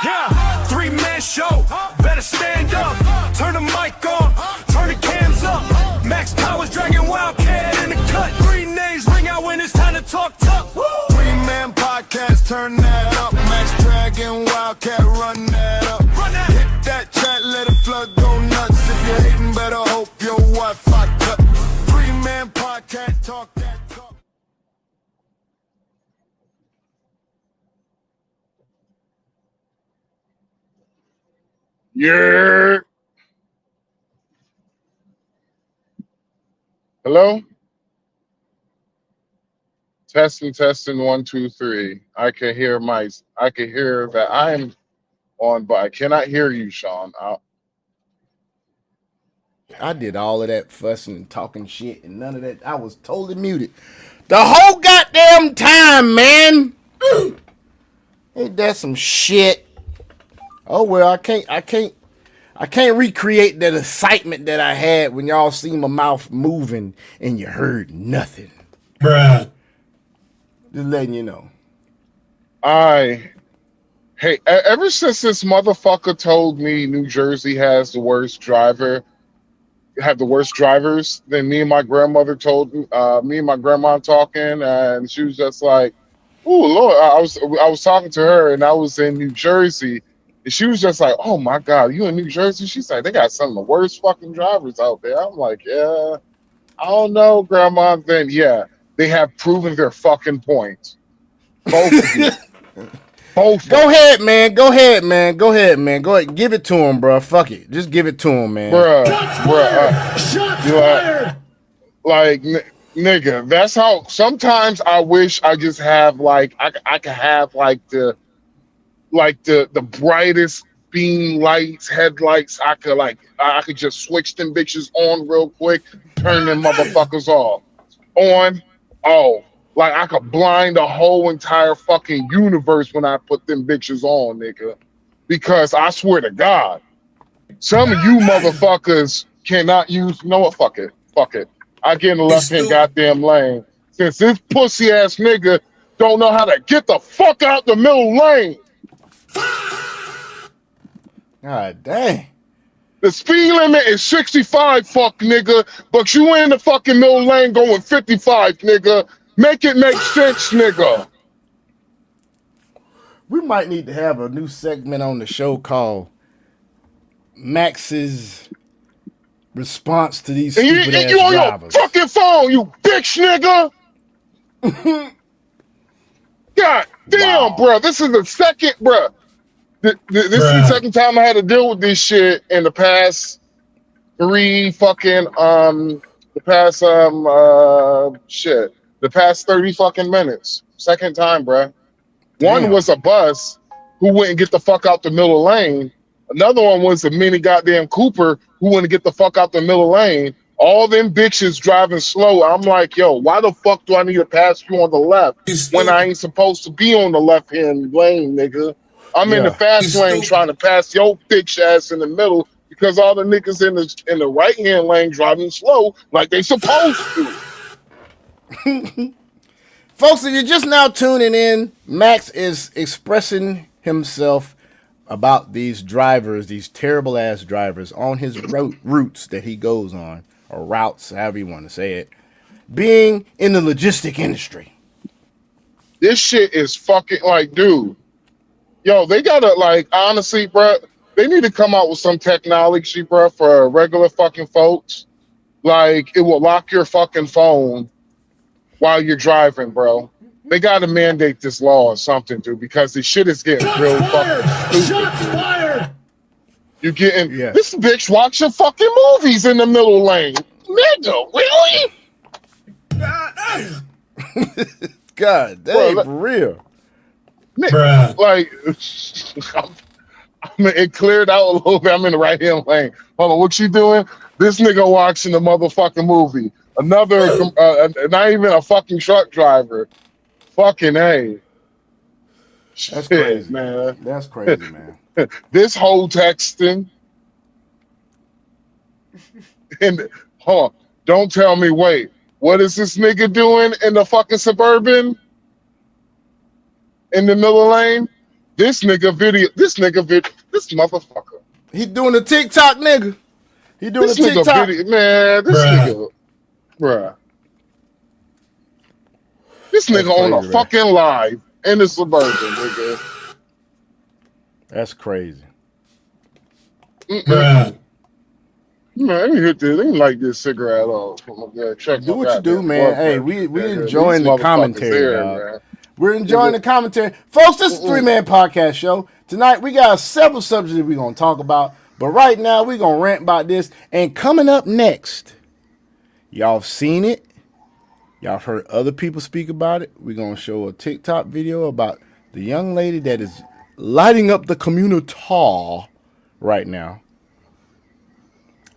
Yeah, three-man show, better stand up. Turn the mic on, turn the cams up. Max Powers dragging Wildcat in the cut. Three names ring out when it's time to talk tough. Three-man podcast, turn that up. Max dragging Wildcat, run that up. Hit that chat, let it flood, go nuts. If you're hating, better hope your Wi-Fi cut. Three-man podcast, talk that talk. Yeah. Hello? Testing, 1, 2, 3. I can hear that I'm on, but I cannot hear you, Sean. I did all of that fussing and talking shit and none of that. I was totally muted the whole goddamn time, man. Ain't that some shit? Oh well, I can't recreate that excitement that I had when y'all see my mouth moving and you heard nothing. Bruh. Just letting you know. Hey, ever since this motherfucker told me New Jersey has the worst drivers, then me and my grandmother told me and my grandma talking, and she was just like, "Ooh, Lord!" I was talking to her, and I was in New Jersey, and she was just like, "Oh my God, you in New Jersey?" She's like, "They got some of the worst fucking drivers out there." I'm like, "Yeah, I don't know, Grandma." Then yeah, they have proven their fucking point. Both of you. Both. Go ahead, man. Go ahead. Give it to him, bro. Fuck it. Just give it to him, man. Shots fired. Like, nigga, that's how. Sometimes I wish I just have like I could have like the brightest beam lights, headlights. I could just switch them bitches on real quick, turn them motherfuckers off, on, off. Like I could blind the whole entire fucking universe when I put them bitches on, nigga. Because I swear to God, some of you motherfuckers cannot use. You know what? Fuck it. I get in the left-hand goddamn lane. Since this pussy ass nigga don't know how to get the fuck out the middle lane. God dang. The speed limit is 65, fuck nigga, but you in the fucking middle lane going 55, nigga. Make it make sense, nigga. We might need to have a new segment on the show called Max's response to these stupid ass you on drivers. Your fucking phone, you bitch, nigga. God damn, bro. This is the second, bro. This is the second time I had to deal with this shit in the past the past 30 fucking minutes. Second time, bruh. One was a bus who wouldn't get the fuck out the middle lane. Another one was a mini goddamn Cooper who wouldn't get the fuck out the middle lane. All them bitches driving slow. I'm like, yo, why the fuck do I need to pass you on the left when I ain't supposed to be on the left-hand lane, nigga? I'm in the fast lane trying to pass your bitch ass in the middle because all the niggas in the right-hand lane driving slow like they supposed to. Folks, if you're just now tuning in, Max is expressing himself about these drivers, these terrible ass drivers on his routes that he goes on, or routes, however you want to say it, being in the logistic industry. This shit is fucking like, dude. Yo, they gotta, like, honestly, bro, they need to come out with some technology, bro, for regular fucking folks. Like, it will lock your fucking phone while you're driving, bro. They gotta mandate this law or something, dude, because this shit is getting real fucking stupid. Shots fired. You're getting this bitch watching fucking movies in the middle lane. Nigga, really? God damn, for real. Bruh. Like, it cleared out a little bit. I'm in the right hand lane. Hold on, what you doing? This nigga watching the motherfucking movie. Another, not even a fucking truck driver. Fucking A. That's crazy, man. That's crazy, man. This whole texting. And, hold on, don't tell me, wait, what is this nigga doing in the fucking Suburban? In the middle lane? This motherfucker. He doing the TikTok nigga. He doing This the nigga TikTok. video, man. This nigga, bruh. This nigga on a fucking live in the Suburban, nigga. That's crazy. Man, let me hit this. Let me light this cigarette off. Check do what you do, man. Hey, we enjoying the commentary, dog. We're enjoying the commentary. Folks, this is a three-man podcast show. Tonight, we got several subjects that we're going to talk about. But right now, we're going to rant about this. And coming up next, y'all have seen it. Y'all heard other people speak about it. We're going to show a TikTok video about the young lady that is lighting up the community right now.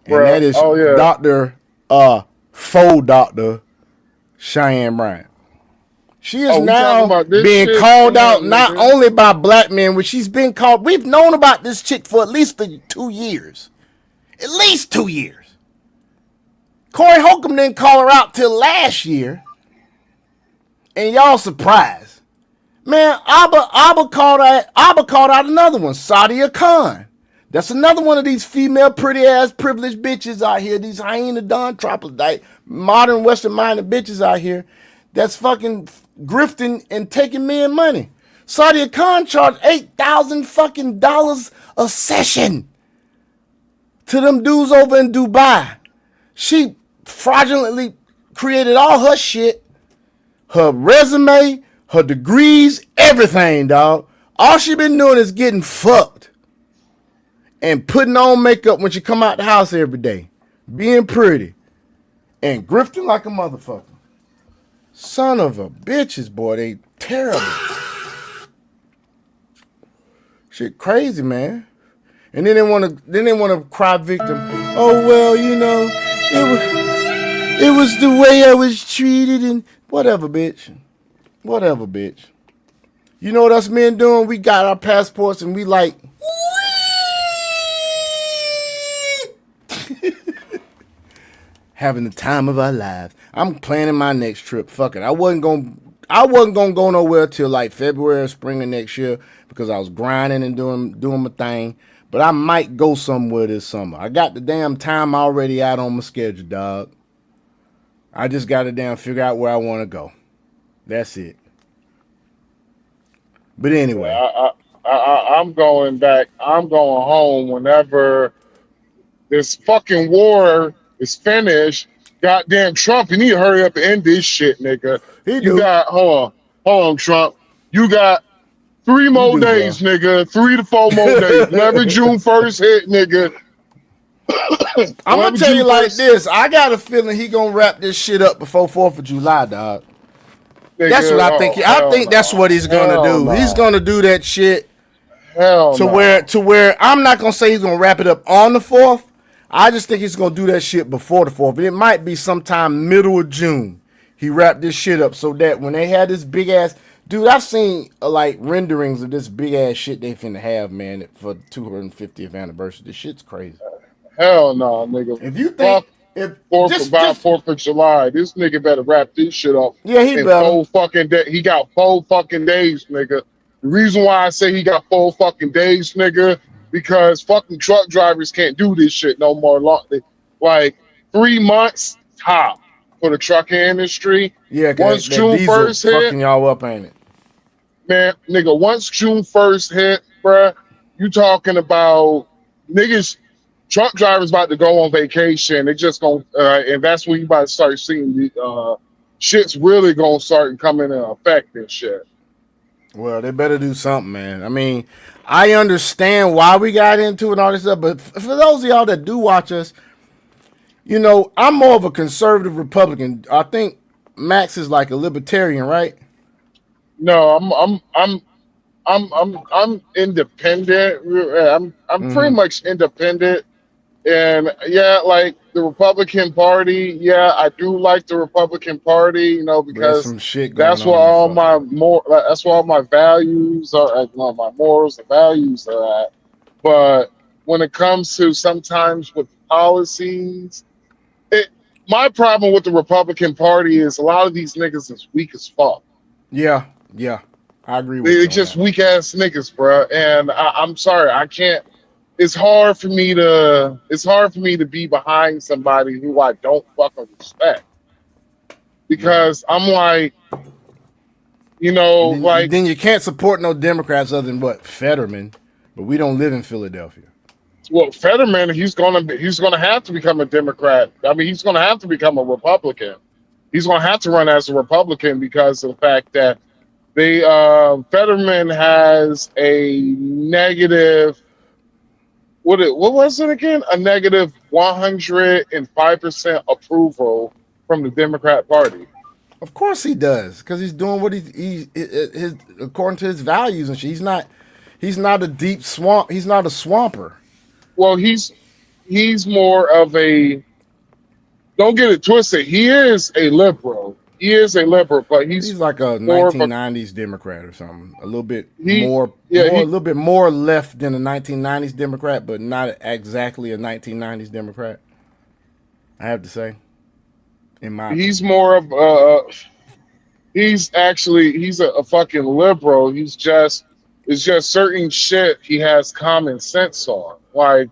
And that is Dr. Faux Dr. Cheyenne Bryant. She is now being called out not only by black men, which she's been called. We've known about this chick for at least 2 years. At least 2 years. Corey Holcomb didn't call her out till last year. And y'all surprised. Man, Abba called out another one, Sadia Khan. That's another one of these female pretty ass privileged bitches out here. These hyena Don troglodyte, modern Western minded bitches out here that's fucking grifting and taking men money. Sadia Khan charged $8,000 fucking dollars a session to them dudes over in Dubai. She fraudulently created all her shit, her resume, her degrees, everything, dog. All she been doing is getting fucked and putting on makeup when she come out the house every day, being pretty and grifting like a motherfucker. Son of a bitches, boy, they terrible. Shit crazy, man. And then they want to cry victim. Oh well, you know, it was the way I was treated and whatever, bitch. Whatever, bitch. You know what us men doing? We got our passports and we like having the time of our lives. I'm planning my next trip. Fuck it. I wasn't gonna go nowhere till like February or spring of next year because I was grinding and doing my thing. But I might go somewhere this summer. I got the damn time already out on my schedule, dog. I just got to damn figure out where I want to go. That's it. But anyway, I'm going back. I'm going home whenever this fucking war is finished. Goddamn Trump, you need to hurry up and end this shit, nigga. Hold on, Trump. You got 3 more days, bro. Nigga. 3 to 4 more days. Whenever June 1st hit, nigga. I'm gonna tell you like this. I got a feeling he gonna wrap this shit up before 4th of July, dog. Nigga, that's what I think. I think that's what he's gonna do. No. He's gonna do that shit to where I'm not gonna say he's gonna wrap it up on the 4th. I just think he's gonna do that shit before the 4th. It might be sometime middle of June. He wrapped this shit up so that when they had this big ass dude, I've seen like renderings of this big ass shit they finna have, man, for 250th anniversary. This shit's crazy. Hell no, nigga. If you think by 4th of July, this nigga better wrap this shit up. Yeah, he better. He got 4 fucking days, nigga. The reason why I say he got 4 fucking days, nigga, because fucking truck drivers can't do this shit no more. Like 3 months top for the trucking industry. Yeah, once June 1st hit, fucking y'all up, ain't it? Man, nigga, once June 1st hit, bruh, you talking about niggas, truck drivers about to go on vacation. They just gonna, and that's when you about to start seeing the shit's really gonna start coming in effect and shit. Well, they better do something, man. I mean, I understand why we got into it and all this stuff, but for those of y'all that do watch us, you know, I'm more of a conservative Republican. I think Max is like a libertarian, right? No, I'm independent. I'm pretty much independent, and yeah, like the Republican Party. Yeah, I do like the Republican Party, you know, because that's where all my values are. My morals and values are at. But when it comes to sometimes with policies, my problem with the Republican Party is a lot of these niggas is weak as fuck. Yeah, I agree with They're you on just that. weak ass niggas, bro. And I'm sorry, I can't. It's hard for me to. It's hard for me to be behind somebody who I don't fucking respect Yeah. because I'm like, And then, like, then you can't support no Democrats other than what Fetterman, but we don't live in Philadelphia. well, Fetterman, he's gonna have to become a Democrat. I mean, he's gonna have to become a Republican. He's gonna have to run as a Republican because of the fact that they Fetterman has a negative. What was it again? A negative 105% approval from the Democrat Party. Of course he does, because he's doing what he his according to his values and shit. He's not a deep swamp. He's not a swamper. Well, he's more of a, don't get it twisted. He is a liberal. He is a liberal, but he's He's like a more of a 1990s Democrat or something. A little bit he. more, Yeah, a little bit more left than a 1990s Democrat, but not exactly a 1990s Democrat. I have to say, in my he's opinion. more of he's a fucking liberal. It's just certain shit he has common sense on. Like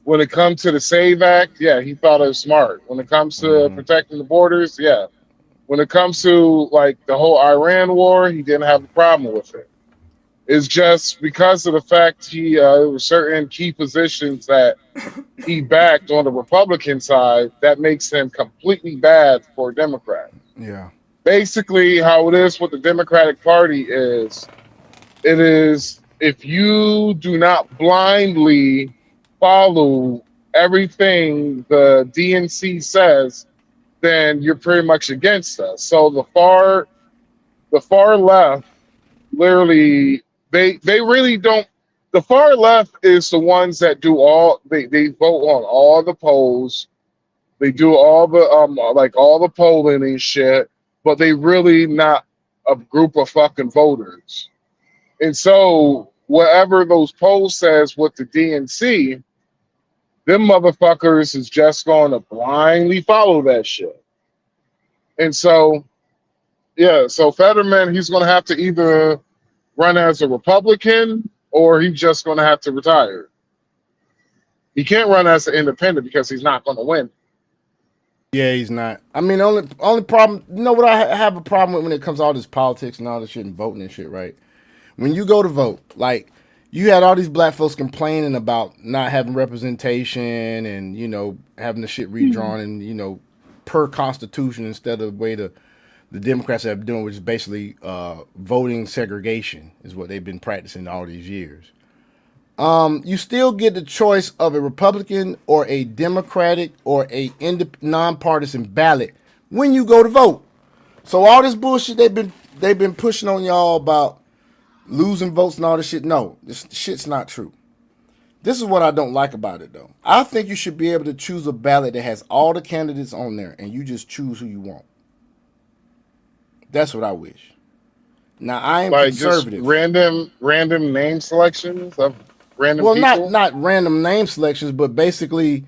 when it comes to the Save Act, yeah, he thought it was smart. When it comes to Mm-hmm. protecting the borders, yeah. When it comes to like the whole Iran war, he didn't have a problem with it. It's just because of the fact there were certain key positions that he backed on the Republican side that makes him completely bad for a Democrat. Yeah. Basically, how it is with the Democratic Party is it is if you do not blindly follow everything the DNC says, then you're pretty much against us. So the far left, literally, they really don't. The far left is the ones that do they vote on all the polls. They do all the like all the polling and shit, but they really not a group of fucking voters. And so whatever those polls says with the DNC, them motherfuckers is just going to blindly follow that shit. And so yeah, so Fetterman, he's going to have to either run as a Republican or he's just going to have to retire. He can't run as an independent because he's not going to win. Yeah, he's not. I mean, only problem. You know what I have a problem with when it comes to all this politics and all this shit and voting and shit, right? When you go to vote, like you had all these black folks complaining about not having representation and having the shit redrawn and per constitution instead of the way the Democrats have been doing, which is basically voting segregation is what they've been practicing all these years. You still get the choice of a Republican or a Democratic or a nonpartisan ballot when you go to vote. So all this bullshit they've been pushing on y'all about losing votes and all this shit. No, this shit's not true. This is what I don't like about it though. I think you should be able to choose a ballot that has all the candidates on there and you just choose who you want. That's what I wish. Now I am Like just conservative. random name selections of random Well, people. not random name selections, but basically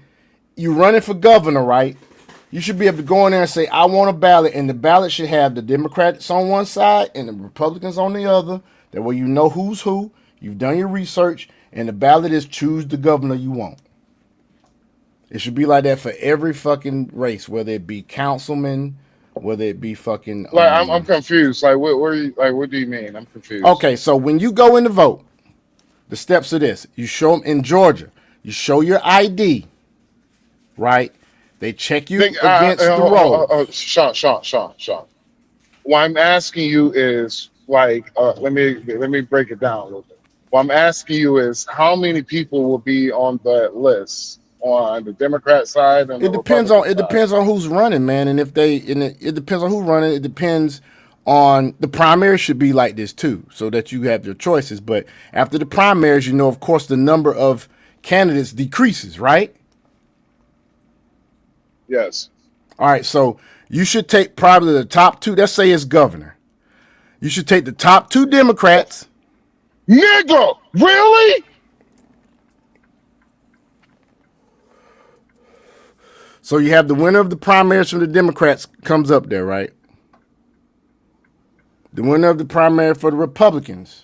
you running for governor, right? You should be able to go in there and say, I want a ballot, and the ballot should have the Democrats on one side and the Republicans on the other. That way you know who's who, you've done your research, and the ballot is choose the governor you want. It should be like that for every fucking race, whether it be councilman, whether it be fucking Like I'm confused. Like what do you mean? I'm confused. Okay, so when you go in to vote, the steps are this. You show them in Georgia. You show your ID, right? They check you against the roll. Sean. What I'm asking you is like, let me break it down a little bit. What I'm asking you is how many people will be on that list on the Democrat side and the Republican side? It depends on who's running, man, and it depends on who's running. It depends on the primaries should be like this too, so that you have your choices. But after the primaries, of course, the number of candidates decreases, right? Yes. All right, so you should take probably the top two. Let's say it's governor. You should take the top two Democrats. Nigga, really? So you have the winner of the primaries from the Democrats comes up there, right? the winner of the primary for the Republicans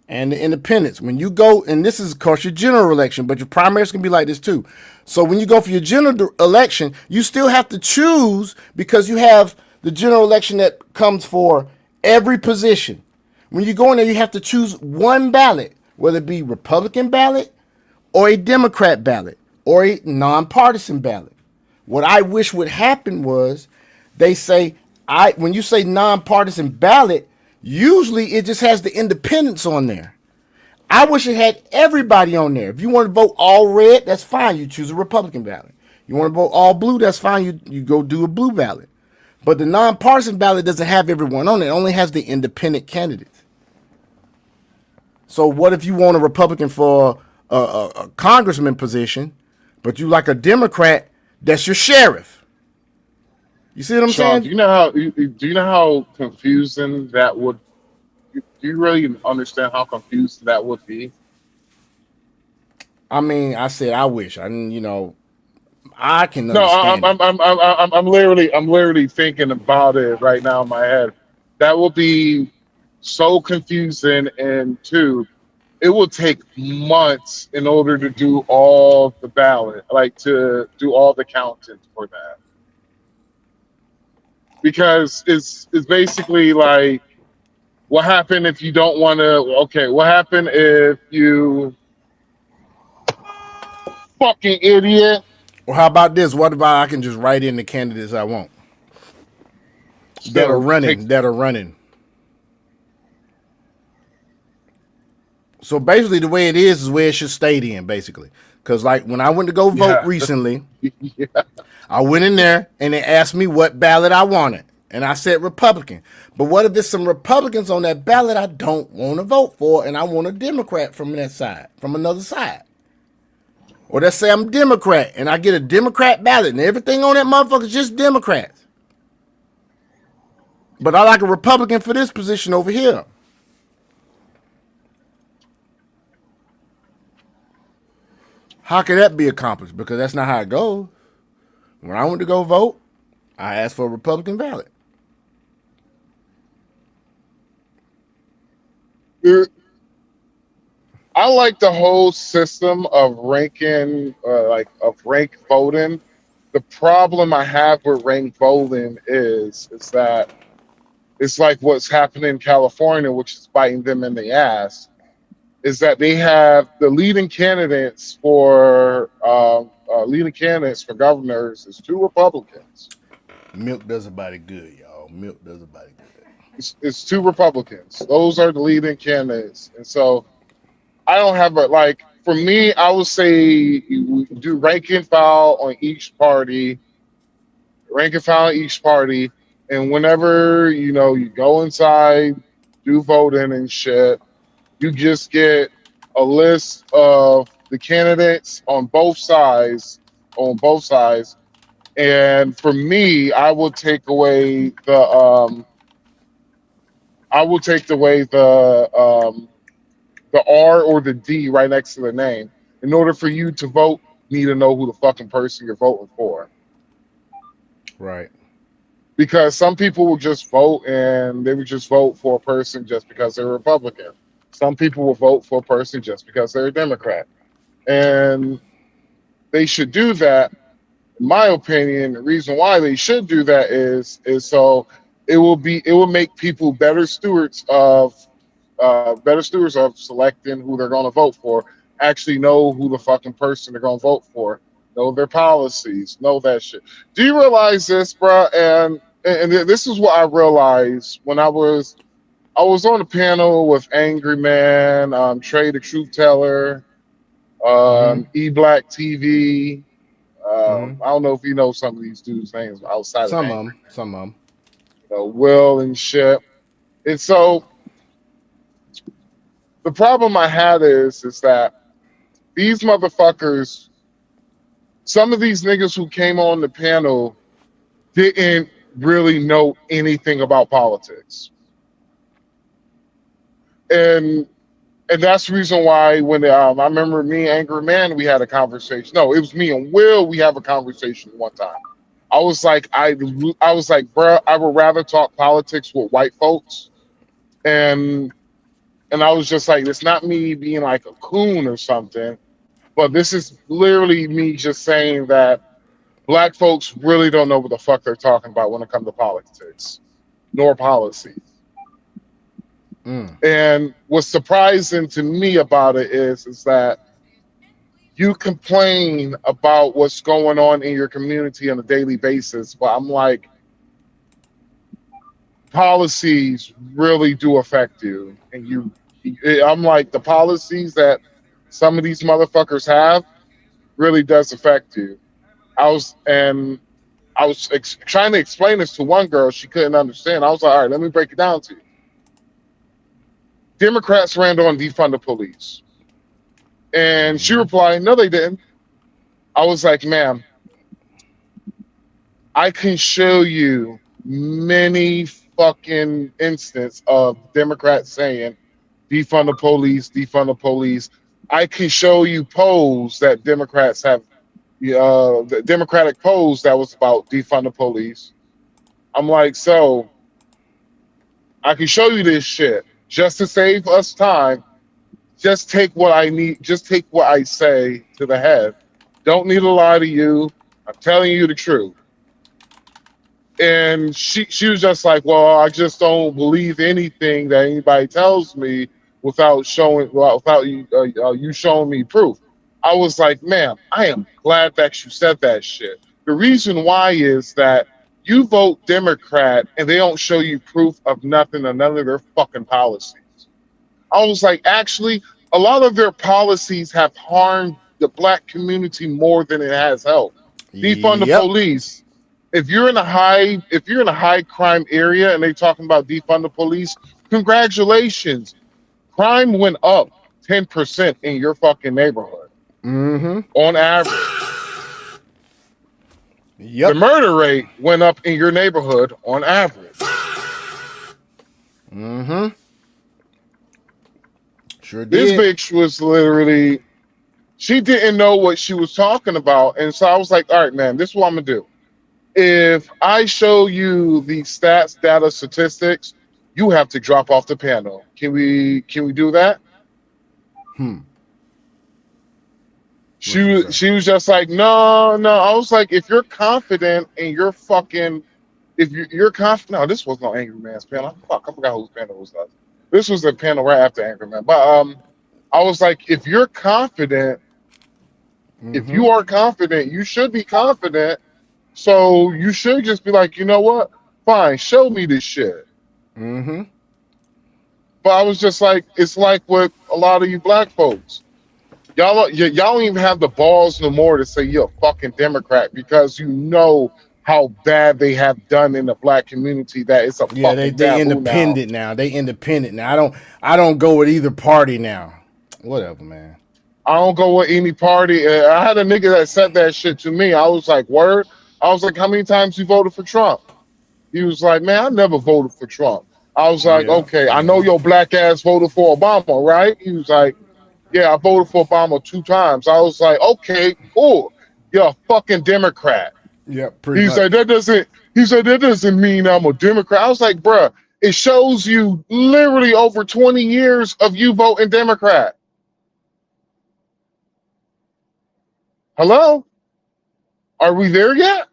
and the independents, when you go, and this is of course your general election, but your primaries can be like this too. So when you go for your general election, you still have to choose because you have the general election that comes for every position. When you go in there, you have to choose one ballot, whether it be Republican ballot or a Democrat ballot or a nonpartisan ballot. What I wish would happen was they say, when you say nonpartisan ballot, usually it just has the independents on there. I wish it had everybody on there. If you want to vote all red, that's fine. You choose a Republican ballot. You want to vote all blue, that's fine. You go do a blue ballot. But the nonpartisan ballot doesn't have everyone on it. It only has the independent candidates. So what if you want a Republican for a congressman position, but you like a Democrat that's your sheriff? You see what I'm saying? Do you know how confusing that would? Do you really understand how confused that would be? I mean, I said I wish. I can No, understand it. I'm literally thinking about it right now in my head. That will be so confusing, and two, it will take months in order to do all the ballot, like to do all the counting for that, because it's basically like, what happened if you don't want to? Okay, what happened if you fucking idiot? Well, how about this? What about I can just write in the candidates I want that are Still running? takes. That are running. So basically, the way it is where it should stay in, basically. Because like when I went to go vote Yeah. recently, Yeah. I went in there and they asked me what ballot I wanted. And I said Republican. But what if there's some Republicans on that ballot I don't want to vote for and I want a Democrat from that side, from another side? Or let's say I'm Democrat and I get a Democrat ballot and everything on that motherfucker is just Democrats. But I like a Republican for this position over here. How could that be accomplished? Because that's not how it goes. When I went to go vote, I asked for a Republican ballot. I like the whole system of ranking, of rank voting. The problem I have with rank voting is that it's like what's happening in California, which is biting them in the ass. Is that they have the leading candidates for governors is two Republicans. Milk does a body good, y'all. Milk does a body good. It's two Republicans. Those are the leading candidates, and so I don't have for me, I would say you do rank and file on each party, and whenever you go inside, do voting and shit, you just get a list of the candidates on both sides, and for me, I would take away the R or the D right next to the name. In order for you to vote, you need to know who the fucking person you're voting for. Right. Because some people will just vote and they would just vote for a person just because they're a Republican. Some people will vote for a person just because they're a Democrat. And they should do that. In my opinion, the reason why they should do that is so it will make people better stewards of selecting who they're going to vote for. Actually know who the fucking person they're going to vote for. Know their policies. Know that shit. Do you realize this, bro? And this is what I realized when I was on a panel with Angry Man, Trey the Truth Teller, E Black TV. I don't know if you know some of these dudes' names outside of Angry. Some of them. Will and shit. And so the problem I had is that these motherfuckers, some of these niggas who came on the panel didn't really know anything about politics. And that's the reason why when I remember me and Angry Man, we had a conversation. No, it was me and Will. We have a conversation one time. I was like, bro, I would rather talk politics with white folks And I was just like, it's not me being like a coon or something, but this is literally me just saying that black folks really don't know what the fuck they're talking about when it comes to politics nor policy. And what's surprising to me about it is that you complain about what's going on in your community on a daily basis, but I'm like, policies really do affect you, and I'm like, the policies that some of these motherfuckers have really does affect you. I was trying to explain this to one girl. She couldn't understand. I was like, all right, let me break it down to you. Democrats ran on defund the police. And she replied, no, they didn't. I was like, ma'am, I can show you many fucking instances of Democrats saying defund the police, defund the police. I can show you polls that Democrats have, the Democratic polls that was about defund the police. I'm like, so I can show you this shit just to save us time. Just take what I need. Just take what I say to the head. Don't need to lie to you. I'm telling you the truth. And she was just like, well, I just don't believe anything that anybody tells me without you showing me proof. I was like, ma'am, I am glad that you said that shit. The reason why is that you vote Democrat and they don't show you proof of nothing or none of their fucking policies. I was like, actually, a lot of their policies have harmed the black community more than it has helped. Defund the police. If you're in a high crime area and they talking about defund the police, congratulations. Crime went up 10% in your fucking neighborhood. On average. The murder rate went up in your neighborhood on average. Sure did. This bitch was literally, she didn't know what she was talking about. And so I was like, all right, man, this is what I'm going to do. If I show you the stats, data, statistics, you have to drop off the panel. Can we do that? She was just like, no. I was like, if you're confident and you're fucking, if you're confident, no, this was no Angry Man's panel. Fuck, I forgot whose panel was that. This was the panel right after Angry Man. But I was like, if you're confident, if you are confident, you should be confident. So you should just be like, you know what? Fine, show me this shit. But I was just like, it's like with a lot of you black folks. Y'all don't even have the balls no more to say you're a fucking Democrat because you know how bad they have done in the black community that it's a fucking they independent now. They independent now. I don't go with either party now. Whatever, man. I don't go with any party. I had a nigga that said that shit to me. I was like, word? I was like, how many times you voted for Trump? He was like, man, I never voted for Trump. I was like, okay, I know your black ass voted for Obama, right? He was like, yeah, I voted for Obama 2 times. I was like, okay, cool. You're a fucking Democrat. Yeah, pretty much. He said, that doesn't mean I'm a Democrat. I was like, bruh, it shows you literally over 20 years of you voting Democrat. Hello? Are we there yet?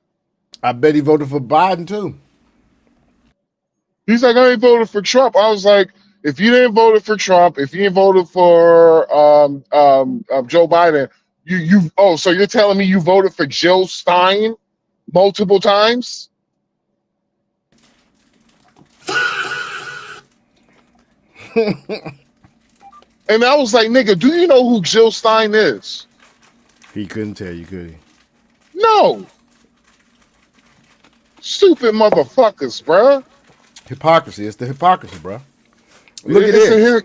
I bet he voted for Biden too. He's like, I ain't voted for Trump. I was like, if you didn't vote for Trump, if you didn't vote for Joe Biden, so you're telling me you voted for Jill Stein multiple times? And I was like, nigga, do you know who Jill Stein is? He couldn't tell you, could he? No. Stupid motherfuckers, bruh. Hypocrisy. It's the hypocrisy, bro. Look at this.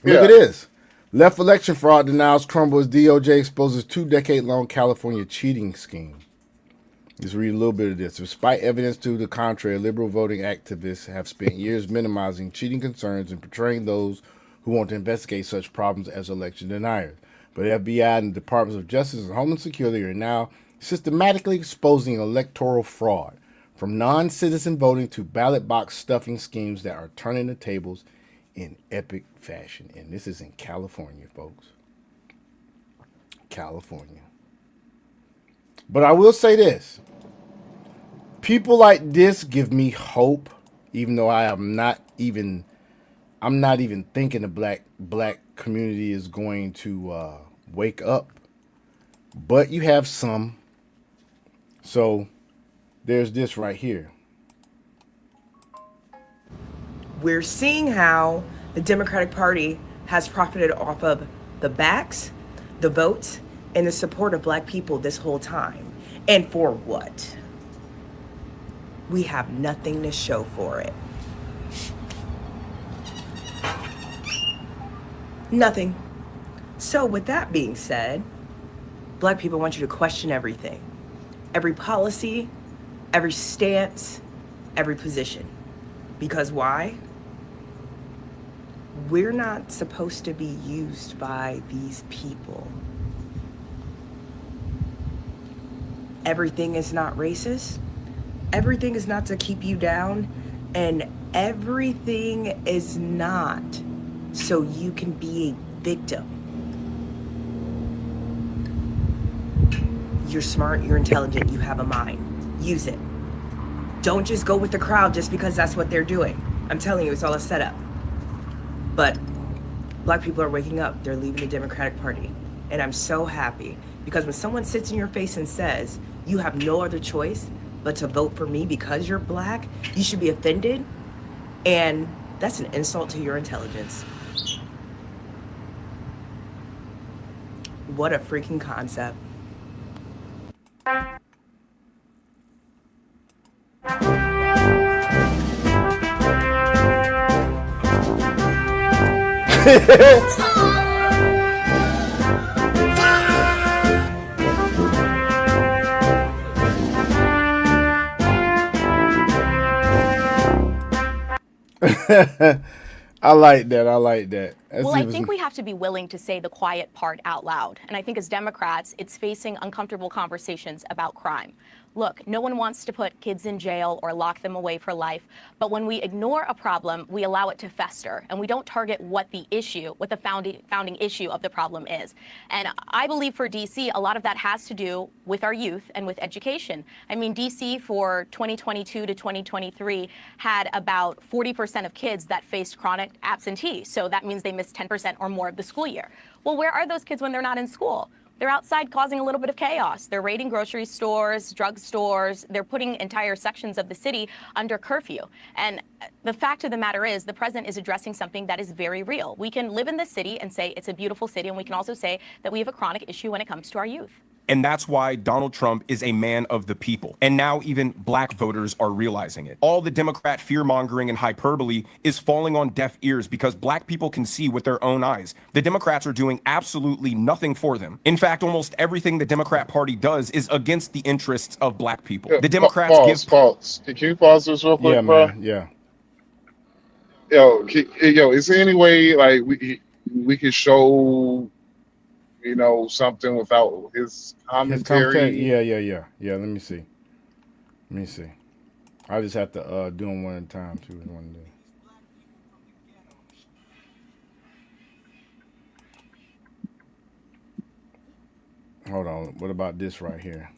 Look at this. Left election fraud denials crumble as DOJ exposes 2-decade-long California cheating scheme. Let's read a little bit of this. Despite evidence to the contrary, liberal voting activists have spent years minimizing cheating concerns and portraying those who want to investigate such problems as election deniers. But FBI and the Departments of Justice and Homeland Security are now systematically exposing electoral fraud, from non-citizen voting to ballot box stuffing schemes that are turning the tables in epic fashion. And this is in California, folks. California. But I will say this. People like this give me hope, even though I'm not even thinking the black community is going to wake up. But you have some. So there's this right here. We're seeing how the Democratic Party has profited off of the backs, the votes, and the support of black people this whole time. And for what? We have nothing to show for it. Nothing. So with that being said, black people want you to question everything. Every policy, every stance, every position. Because why? We're not supposed to be used by these people. Everything is not racist. Everything is not to keep you down. And everything is not so you can be a victim. You're smart, you're intelligent, you have a mind. Use it. Don't just go with the crowd just because that's what they're doing. I'm telling you, it's all a setup. But black people are waking up. They're leaving the Democratic Party. And I'm so happy because when someone sits in your face and says, you have no other choice but to vote for me because you're black, you should be offended. And that's an insult to your intelligence. What a freaking concept. I like that. I like that. Well, I think we have to be willing to say the quiet part out loud. And I think as Democrats, it's facing uncomfortable conversations about crime. Look, no one wants to put kids in jail or lock them away for life. But when we ignore a problem, we allow it to fester. And we don't target what the founding issue of the problem is. And I believe for D.C., a lot of that has to do with our youth and with education. I mean, D.C. for 2022 to 2023 had about 40% of kids that faced chronic absentee. So that means they missed 10% or more of the school year. Well, where are those kids when they're not in school? They're outside causing a little bit of chaos. They're raiding grocery stores, drug stores. They're putting entire sections of the city under curfew. And the fact of the matter is the president is addressing something that is very real. We can live in this city and say it's a beautiful city, and we can also say that we have a chronic issue when it comes to our youth. And that's why Donald Trump is a man of the people. And now even black voters are realizing it. All the Democrat fear-mongering and hyperbole is falling on deaf ears because black people can see with their own eyes. The Democrats are doing absolutely nothing for them. In fact, almost everything the Democrat Party does is against the interests of black people. The Democrats pause. Can you pause this real quick, bro? Man, yeah. Yo, is there any way like we can show, you know, something without his commentary? Yeah. Let me see. I just have to do them one at a time too. One day. Hold on. What about this right here?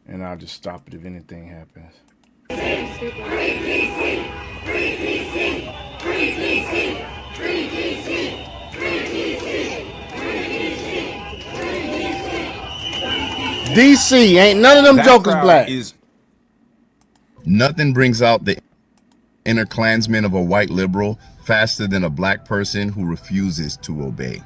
And I'll just stop it if anything happens. DC, ain't none of them jokers black. Nothing brings out the inner Klansman of a white liberal faster than a black person who refuses to obey.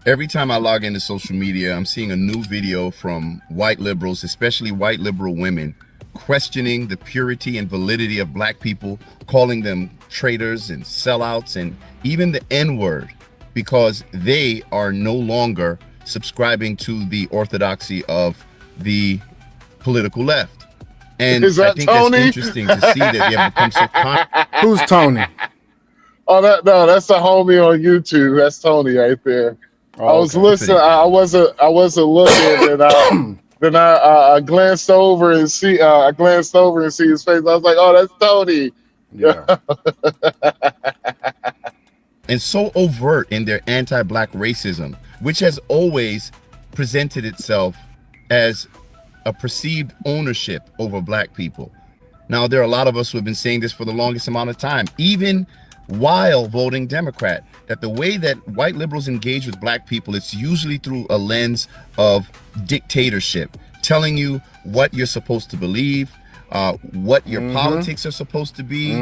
Every time I log into social media, I'm seeing a new video from white liberals, especially white liberal women, questioning the purity and validity of black people, calling them traitors and sellouts and even the N-word, because they are no longer subscribing to the orthodoxy of the political left. And Is that I think Tony? that's interesting to see that we have become so Who's Tony? Oh, that's a homie on YouTube. That's Tony right there. Oh, I was okay. listening. I wasn't looking, and then I glanced over and see. I glanced over and see his face. I was like, "Oh, that's Tony." Yeah. and so overt in their anti-black racism, which has always presented itself as a perceived ownership over black people. Now, there are a lot of us who have been saying this for the longest amount of time, even while voting Democrat, that the way that white liberals engage with black people, it's usually through a lens of dictatorship, telling you what you're supposed to believe, what your politics are supposed to be,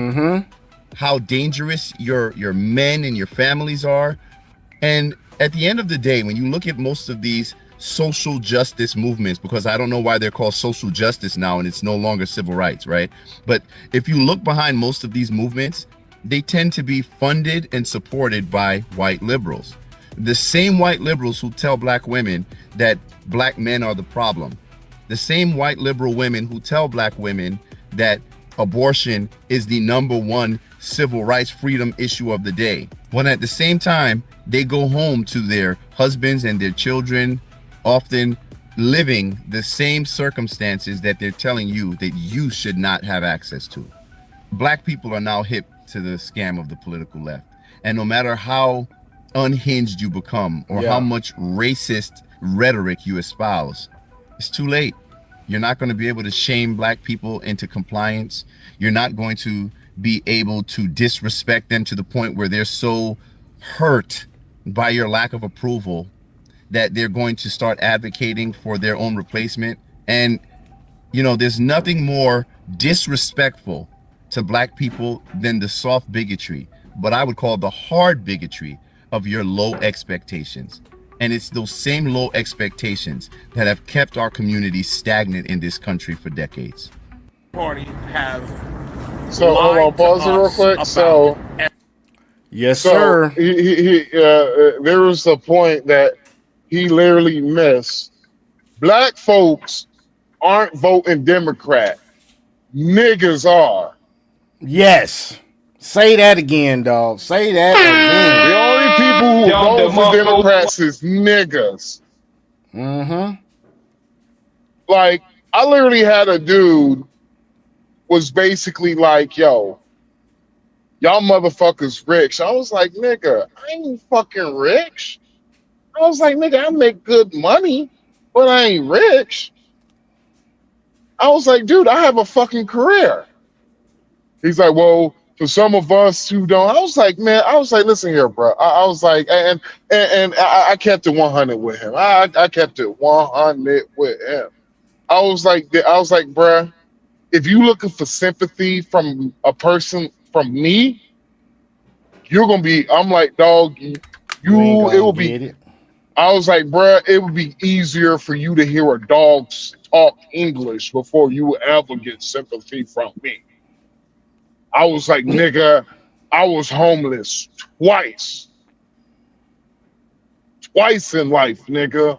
how dangerous your men and your families are. And at the end of the day, when you look at most of these social justice movements, because I don't know why they're called social justice now and it's no longer civil rights, right? But if you look behind most of these movements, they tend to be funded and supported by white liberals. The same white liberals who tell black women that black men are the problem. The same white liberal women who tell black women that abortion is the #1 civil rights freedom issue of the day. When at the same time, they go home to their husbands and their children, often living the same circumstances that they're telling you that you should not have access to. Black people are now hip to the scam of the political left. And no matter how unhinged you become or how much racist rhetoric you espouse, it's too late. You're not going to be able to shame black people into compliance. You're not going to be able to disrespect them to the point where they're so hurt by your lack of approval that they're going to start advocating for their own replacement. And, you know, there's nothing more disrespectful to black people than the soft bigotry, but I would call the hard bigotry of your low expectations. And it's those same low expectations that have kept our community stagnant in this country for decades. Party have So hold on, pause it real quick. So Yes, so sir. there was a point that he literally missed. Black folks aren't voting Democrat. Niggas are. Yes. Say that again, dog. Say that again. The only people who vote for Democrats is niggas. Like, I literally had a dude was basically like, yo, y'all motherfuckers rich. I was like, nigga, I ain't fucking rich. I was like, nigga, I make good money, but I ain't rich. I was like, dude, I have a fucking career. He's like, well, for some of us who don't, I was like, man, I was like, listen here, bro. I was like, and I kept it 100 with him. I kept it 100 with him. I was like, bruh, if you looking for sympathy from a person, from me, you're gonna be. I'm like, dog, it will be. It. I was like, bruh, it would be easier for you to hear a dog talk English before you would ever get sympathy from me. I was like, nigga, I was homeless twice in life, nigga.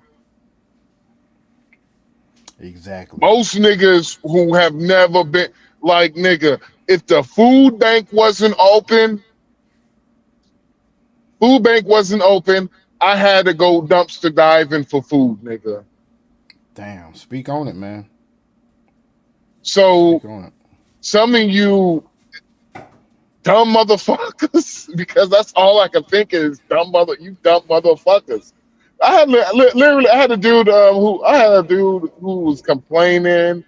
Exactly. Most niggas who have never been, like, nigga, if the food bank wasn't open, I had to go dumpster diving for food, nigga. Damn. Speak on it, man. So Speak on it. some of you dumb motherfuckers, because that's all I can think is dumb motherfuckers. I had literally a dude who was complaining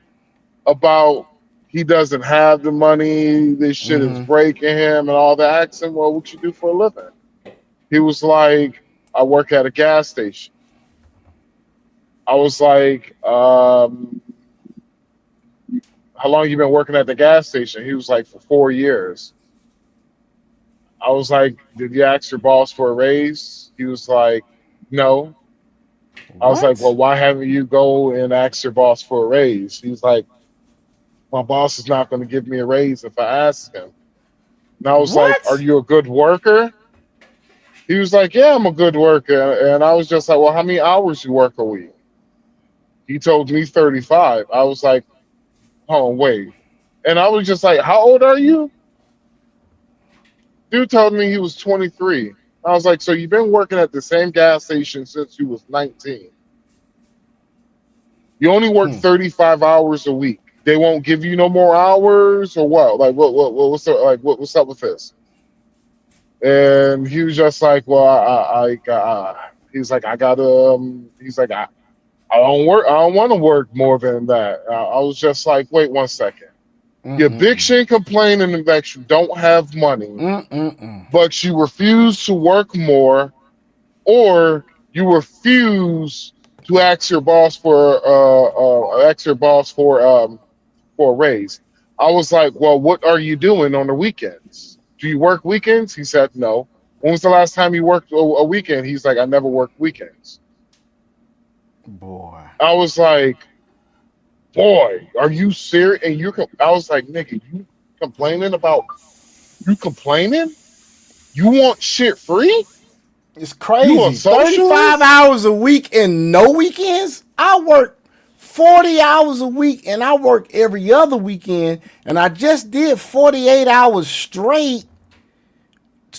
about he doesn't have the money, this shit is breaking him and all that. I asked him, well, what you do for a living? He was like, I work at a gas station. I was like, how long you been working at the gas station? He was like, for 4 years. I was like, did you ask your boss for a raise? He was like, no. I was like, well, why haven't you go and ask your boss for a raise? He's like, my boss is not going to give me a raise if I ask him. And I was like, are you a good worker? He was like, yeah, I'm a good worker. And I was just like, well, how many hours you work a week? He told me 35. I was like, oh, wait. And I was just like, how old are you? Dude told me he was 23. I was like, so you've been working at the same gas station since you was 19. You only work 35 hours a week. They won't give you no more hours or what? Like what's up with this? And he was just like, well, he's like, I gotta, he's like, I don't work. I don't want to work more than that. I was just like, wait 1 second. You're bitching, complaining that you don't have money, but you refuse to work more, or you refuse to ask your boss for for a raise. I was like, well, what are you doing on the weekends? Do you work weekends? He said no. When was the last time you worked a weekend? He's like, I never work weekends. Boy. I was like, boy, are you serious? And I was like, nigga, you complaining? You want shit free? It's You crazy. a 35 socialist? hours a week and no weekends? I work 40 hours a week and I work every other weekend. And I just did 48 hours straight,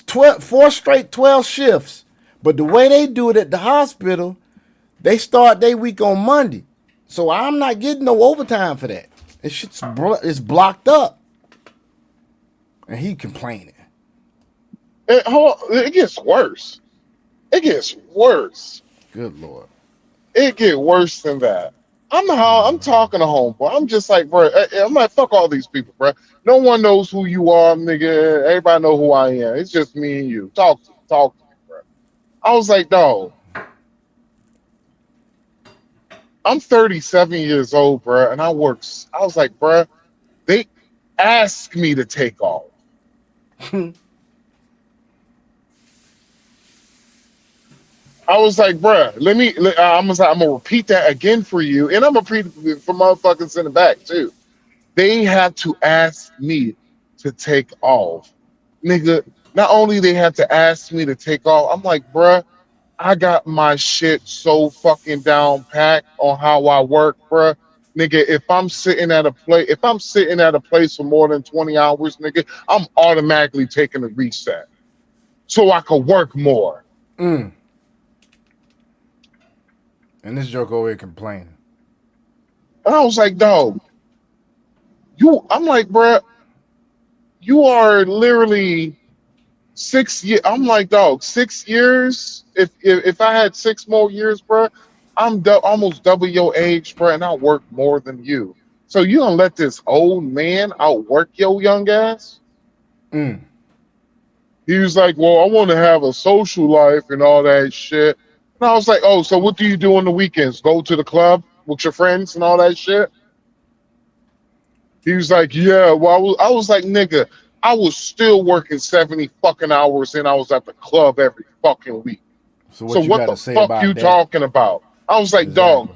4 straight 12 shifts. But the way they do it at the hospital, they start their week on Monday. So I'm not getting no overtime for that. It's blocked up. And he complaining. It gets worse. It gets worse. Good Lord. It get worse than that. I'm talking to homeboy. I'm just like, bro. I'm like, fuck all these people, bro. No one knows who you are, nigga. Everybody know who I am. It's just me and you. Talk to me, bro. I was like, dog. I'm 37 years old, bro, and I was like, bro, they asked me to take off. I was like, bro, I'm gonna repeat that again for you, and I'm gonna repeat it for motherfuckers in the back too. They had to ask me to take off, nigga. Not only they had to ask me to take off, I'm like, bro, I got my shit so fucking down packed on how I work, bro. Nigga, if I'm sitting at a place for more than 20 hours, nigga, I'm automatically taking a reset so I can work more. And this joke over here complaining. And I was like, dog, I'm like, bro, you are literally 6 years. I'm like, dog, 6 years. If I had 6 more years, bro, I'm almost double your age, bro, and I work more than you. So you gonna let this old man outwork your young ass? He was like, well, I want to have a social life and all that shit. And I was like, oh, so what do you do on the weekends? Go to the club with your friends and all that shit? He was like, yeah. Well, I was like, nigga, I was still working 70 fucking hours and I was at the club every fucking week. So what the fuck you talking about? I was like, dog,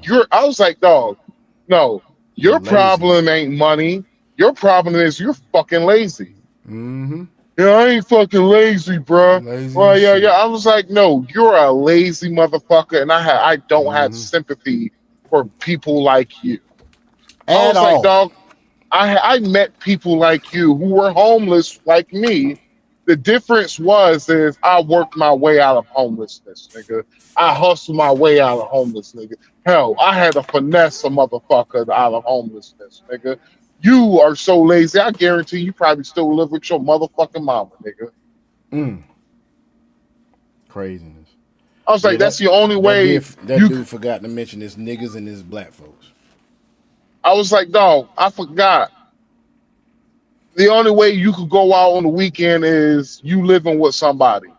no, your problem ain't money. Your problem is you're fucking lazy. Yeah, I ain't fucking lazy, bro. Well, yeah. I was like, no, you're a lazy motherfucker, and I don't have sympathy for people like you. I was like, dog, I met people like you who were homeless like me. The difference is I worked my way out of homelessness, nigga. I hustled my way out of homeless, nigga. Hell, I had to finesse a motherfucker out of homelessness, nigga. You are so lazy. I guarantee you probably still live with your motherfucking mama, nigga. Craziness. I was like, that's the only way. That dude forgot to mention his niggas and his black folks. I was like, dog, I forgot. The only way you could go out on the weekend is you living with somebody.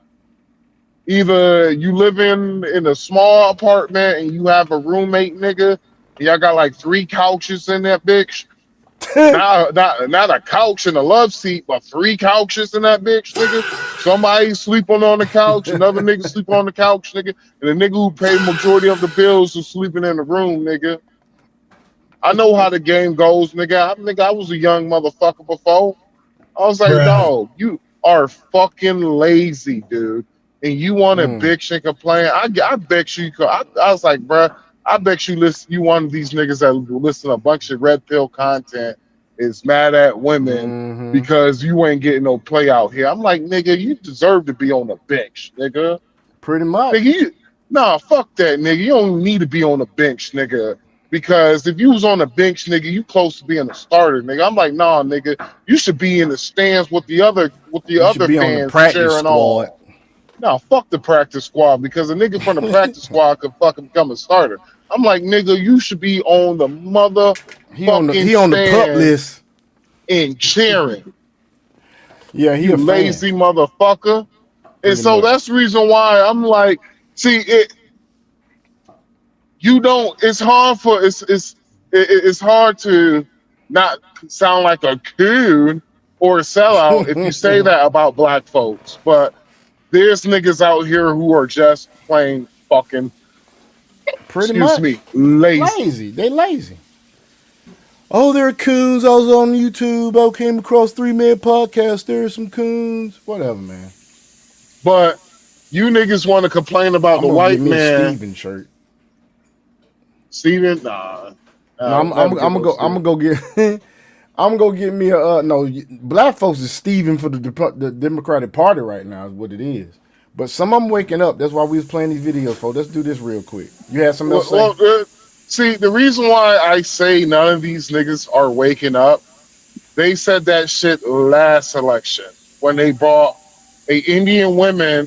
Either you live in a small apartment and you have a roommate, nigga, and y'all got like 3 couches in that bitch. not a couch and a love seat, but 3 couches in that bitch, nigga. Somebody sleeping on the couch, another nigga sleeping on the couch, nigga, and the nigga who paid majority of the bills is sleeping in the room, nigga. I know how the game goes, nigga. I was a young motherfucker before. I was like, dog, you are fucking lazy, dude. And you want to bitch and complain. I bet you could. I was like, bro, I bet you one of these niggas that listen to a bunch of red pill content is mad at women because you ain't getting no play out here. I'm like, nigga, you deserve to be on the bench, nigga. Pretty much. Nigga, fuck that, nigga. You don't need to be on the bench, nigga. Because if you was on the bench, nigga, you close to being a starter, nigga. I'm like, nah, nigga, you should be in the stands with the other You should be on the fans practice cheering squad. on. No, fuck the practice squad because a nigga from the practice squad could fucking become a starter. I'm like, nigga, you should be on the He on the motherfucking pup list and cheering. Yeah, he You a fan. lazy motherfucker. And Pretty so much. that's the reason why I'm like, see it. You don't. It's hard for it's hard to not sound like a coon or a sellout if you say that about black folks. But there's niggas out here who are just plain fucking, Pretty excuse much me, lazy. lazy. They lazy. Oh, there are coons. I was on YouTube. I came across 3 Man podcast. There's some coons. Whatever, man. But you niggas want to complain about I'm the gonna white get me a man. Steven shirt. Steven, nah. No, I'm gonna go get. I'm gonna get me a no. Black folks is Steven for the Democratic Party right now is what it is. But some of them waking up. That's why we was playing these videos, folks. Let's do this real quick. You had something else to say? See, the reason why I say none of these niggas are waking up, they said that shit last election when they brought a Indian woman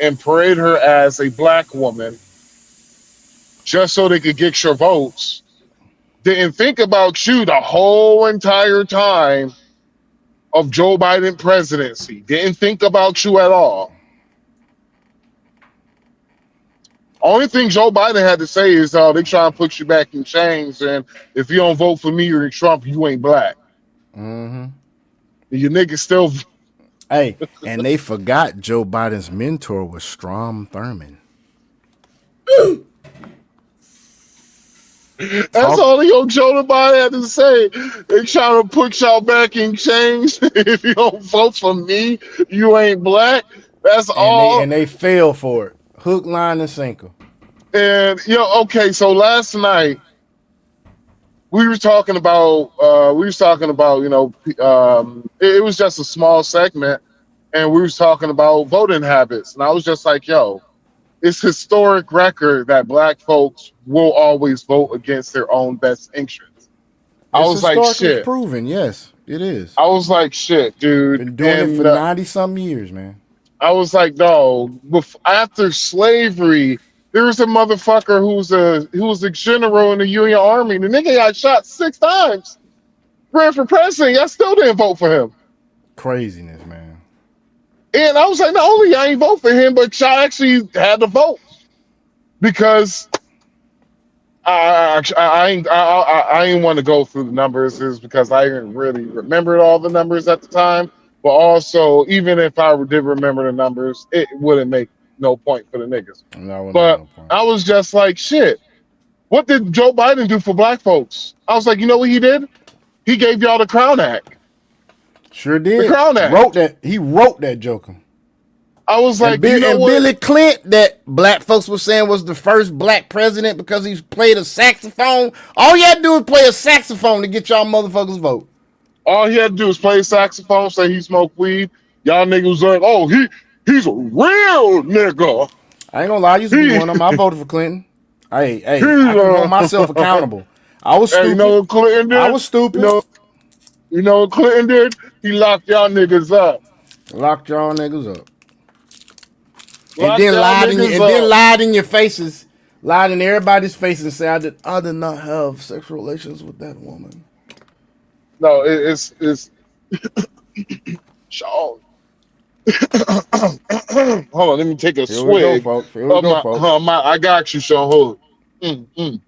and paraded her as a black woman just so they could get your votes. Didn't think about you the whole entire time of Joe Biden presidency. Didn't think about you at all. Only thing Joe Biden had to say is they trying to put you back in chains, and if you don't vote for me or Trump, you ain't black. Mm-hmm. Your niggas still. Hey, and they forgot Joe Biden's mentor was Strom Thurmond. That's all Joe Biden had to say. They trying to put y'all back in chains. If you don't vote for me, you ain't black. That's all. And they fell for it. Hook, line, and sinker. And okay. So last night we were talking about. It was just a small segment, and we was talking about voting habits, and I was just like, yo. It's historic record that black folks will always vote against their own best interests. I was like, shit. Proven, yes, it is. I was like, shit, dude. Been doing it for 90-some years, man. I was like, no. After slavery, there was a motherfucker who was a general in the Union Army. The nigga got shot 6 times. Ran for president. I still didn't vote for him. Craziness, man. And I was like, not only I ain't vote for him, but y'all actually had to vote because I ain't want to go through the numbers, is because I didn't really remember all the numbers at the time. But also, even if I did remember the numbers, it wouldn't make no point for the niggas. But I was just like, shit. What did Joe Biden do for black folks? I was like, you know what he did? He gave y'all the Crown Act. Sure did. The Crown Act. He wrote that joker. I was like, Billy Clinton, that black folks were saying was the first black president because he played a saxophone. All you had to do was play a saxophone to get y'all motherfuckers vote. All he had to do was play a saxophone, say he smoked weed. Y'all niggas was like, oh, he's a real nigga. I ain't gonna lie, I used to be one of them. I voted for Clinton. Hey, I can hold myself accountable. I was stupid. You know what Clinton did? I was stupid. You know what Clinton did? He locked y'all niggas up. Locked y'all niggas up. And then lied in your faces. Lied in everybody's faces and said, I did not have sexual relations with that woman. No, it's Sean. Hold on, let me take a swig. Here we go, folks. I got you, Sean. Hold on.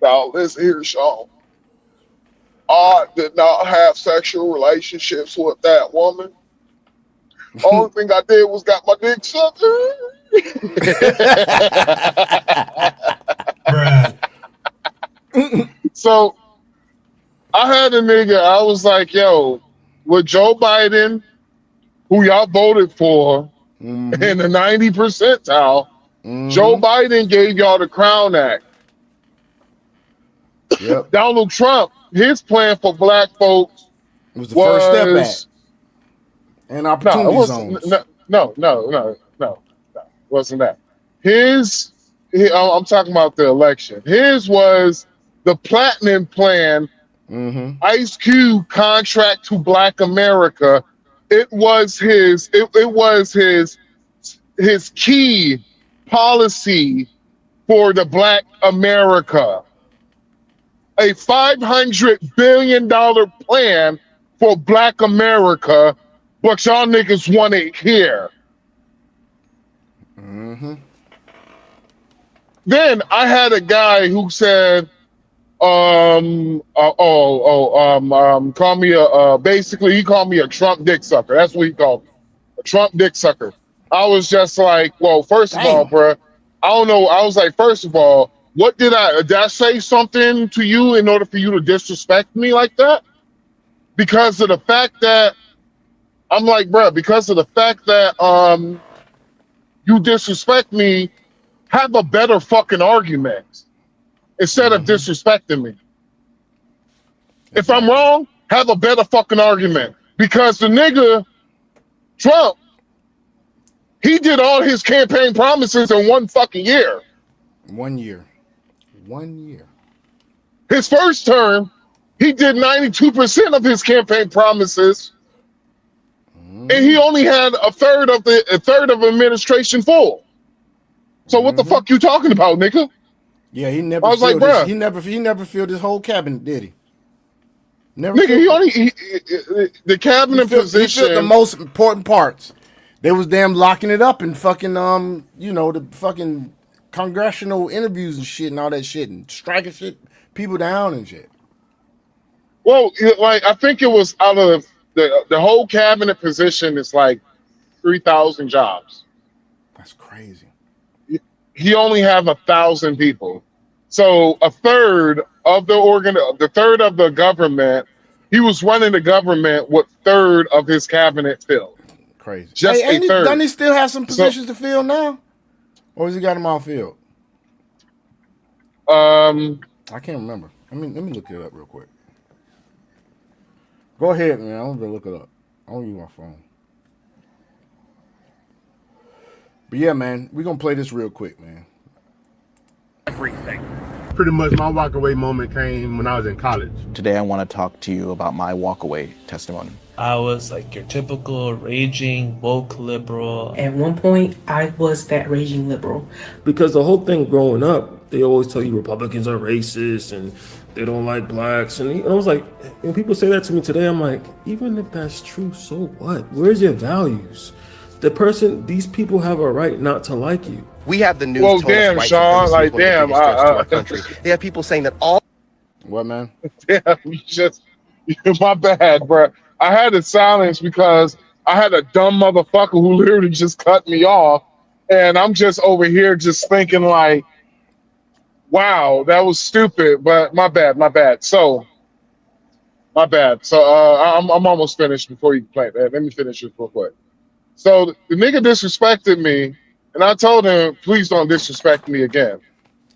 Now, listen here, Sean. I did not have sexual relationships with that woman. Only thing I did was got my dick sucked. So I had a nigga, I was like, yo, with Joe Biden, who y'all voted for in the 90 percentile, Joe Biden gave y'all the Crown Act. Yep. Donald Trump, his plan for black folks was the First Step Act and opportunity zones. No, wasn't that. His I'm talking about the election. His was the platinum plan. Ice Cube contract to Black America. It was his. It was his key policy for the Black America. A $500 billion plan for Black America, but y'all niggas want it here. Then I had a guy who said, call me basically he called me a Trump dick sucker. That's what he called me, a Trump dick sucker. I was just like, well, first of all, bruh, I don't know. I was like, first of all, what did I say something to you in order for you to disrespect me like that? Because of the fact that I'm like, bruh, because of the fact that you disrespect me, have a better fucking argument instead of disrespecting me. If I'm wrong, have a better fucking argument. Because the nigga, Trump, he did all his campaign promises in 1 fucking year. 1 year. 1 year. His first term, he did 92% of his campaign promises, and he only had a third of administration full. So what the fuck you talking about, nigga? Yeah, he never. I was like, bruh, he never filled his whole cabinet, did he? Never. Nigga, the cabinet position. He filled the most important parts. They was damn locking it up and fucking the fucking congressional interviews and shit and all that shit and striking shit people down and shit. Well, like I think it was out of the whole cabinet position is like 3,000 jobs. That's crazy. He only have 1,000 people, so a third of the government. He was running the government with third of his cabinet filled. Crazy. Just a third. Doesn't he still have some positions to fill now, or has he got them all filled? I can't remember. Let me look it up real quick. Go ahead, man. I'm gonna look it up. I don't use my phone. But yeah, man, we're gonna play this real quick, man. Everything. Pretty much my walkaway moment came when I was in college. Today I want to talk to you about my walkaway testimony. I was like your typical raging woke liberal. At one point, I was that raging liberal. Because the whole thing growing up, they always tell you Republicans are racist and they don't like blacks. And I was like, when people say that to me today, I'm like, even if that's true, so what? Where's your values? These people have a right not to like you. We have the news. Well, damn, Sean, like, damn. Our country. They have people saying that all. What, man? Damn, my bad, bro. I had to silence because I had a dumb motherfucker who literally just cut me off, and I'm just over here just thinking like, wow, that was stupid. But my bad. So, my bad. So, I'm almost finished before you play that. Let me finish this real quick. So the nigga disrespected me, and I told him, please don't disrespect me again.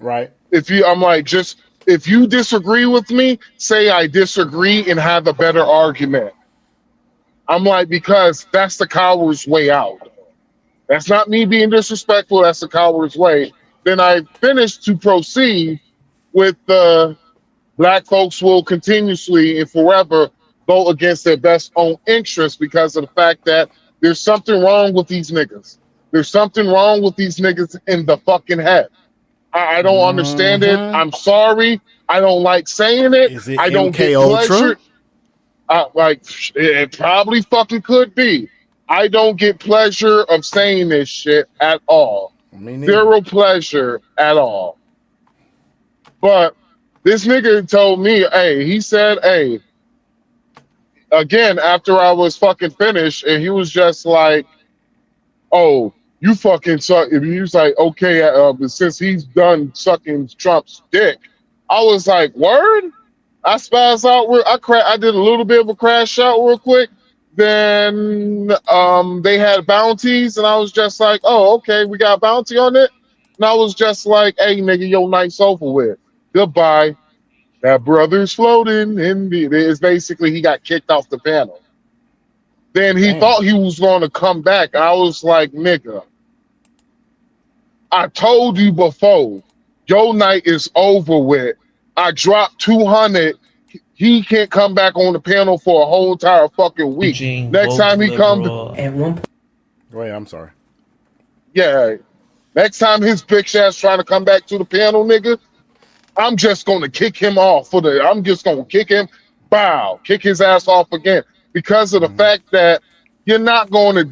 Right. If you disagree with me, say I disagree and have a better argument. I'm like, because that's the coward's way out. That's not me being disrespectful. That's the coward's way. Then I finished to proceed with black folks will continuously and forever go against their best own interests because of the fact that there's something wrong with these niggas. There's something wrong with these niggas in the fucking head. I don't understand it. I'm sorry. I don't like saying it. Is it I don't MK get pleasure. Like it probably fucking could be. I don't get pleasure of saying this shit at all. Zero pleasure at all. But this nigga told me, he said, again, after I was fucking finished, and he was just like, oh, you fucking suck. And he was like, okay, since he's done sucking Trump's dick, I was like, word? I spazzed out. I did a little bit of a crash out real quick. Then they had bounties, and I was just like, oh, okay, we got a bounty on it. And I was just like, hey, nigga, your night's over with. Goodbye. That brother's floating, and it's basically he got kicked off the panel. Then he thought he was going to come back. I was like, nigga, I told you before, your night is over with. I dropped 200. He can't come back on the panel for a whole entire fucking week. Raging Next woke time he comes, liberal. At one point, Wait, I'm sorry. yeah. Next time his bitch ass trying to come back to the panel, nigga, I'm just gonna kick him off I'm just gonna kick him, kick his ass off again because of the fact that you're not going to.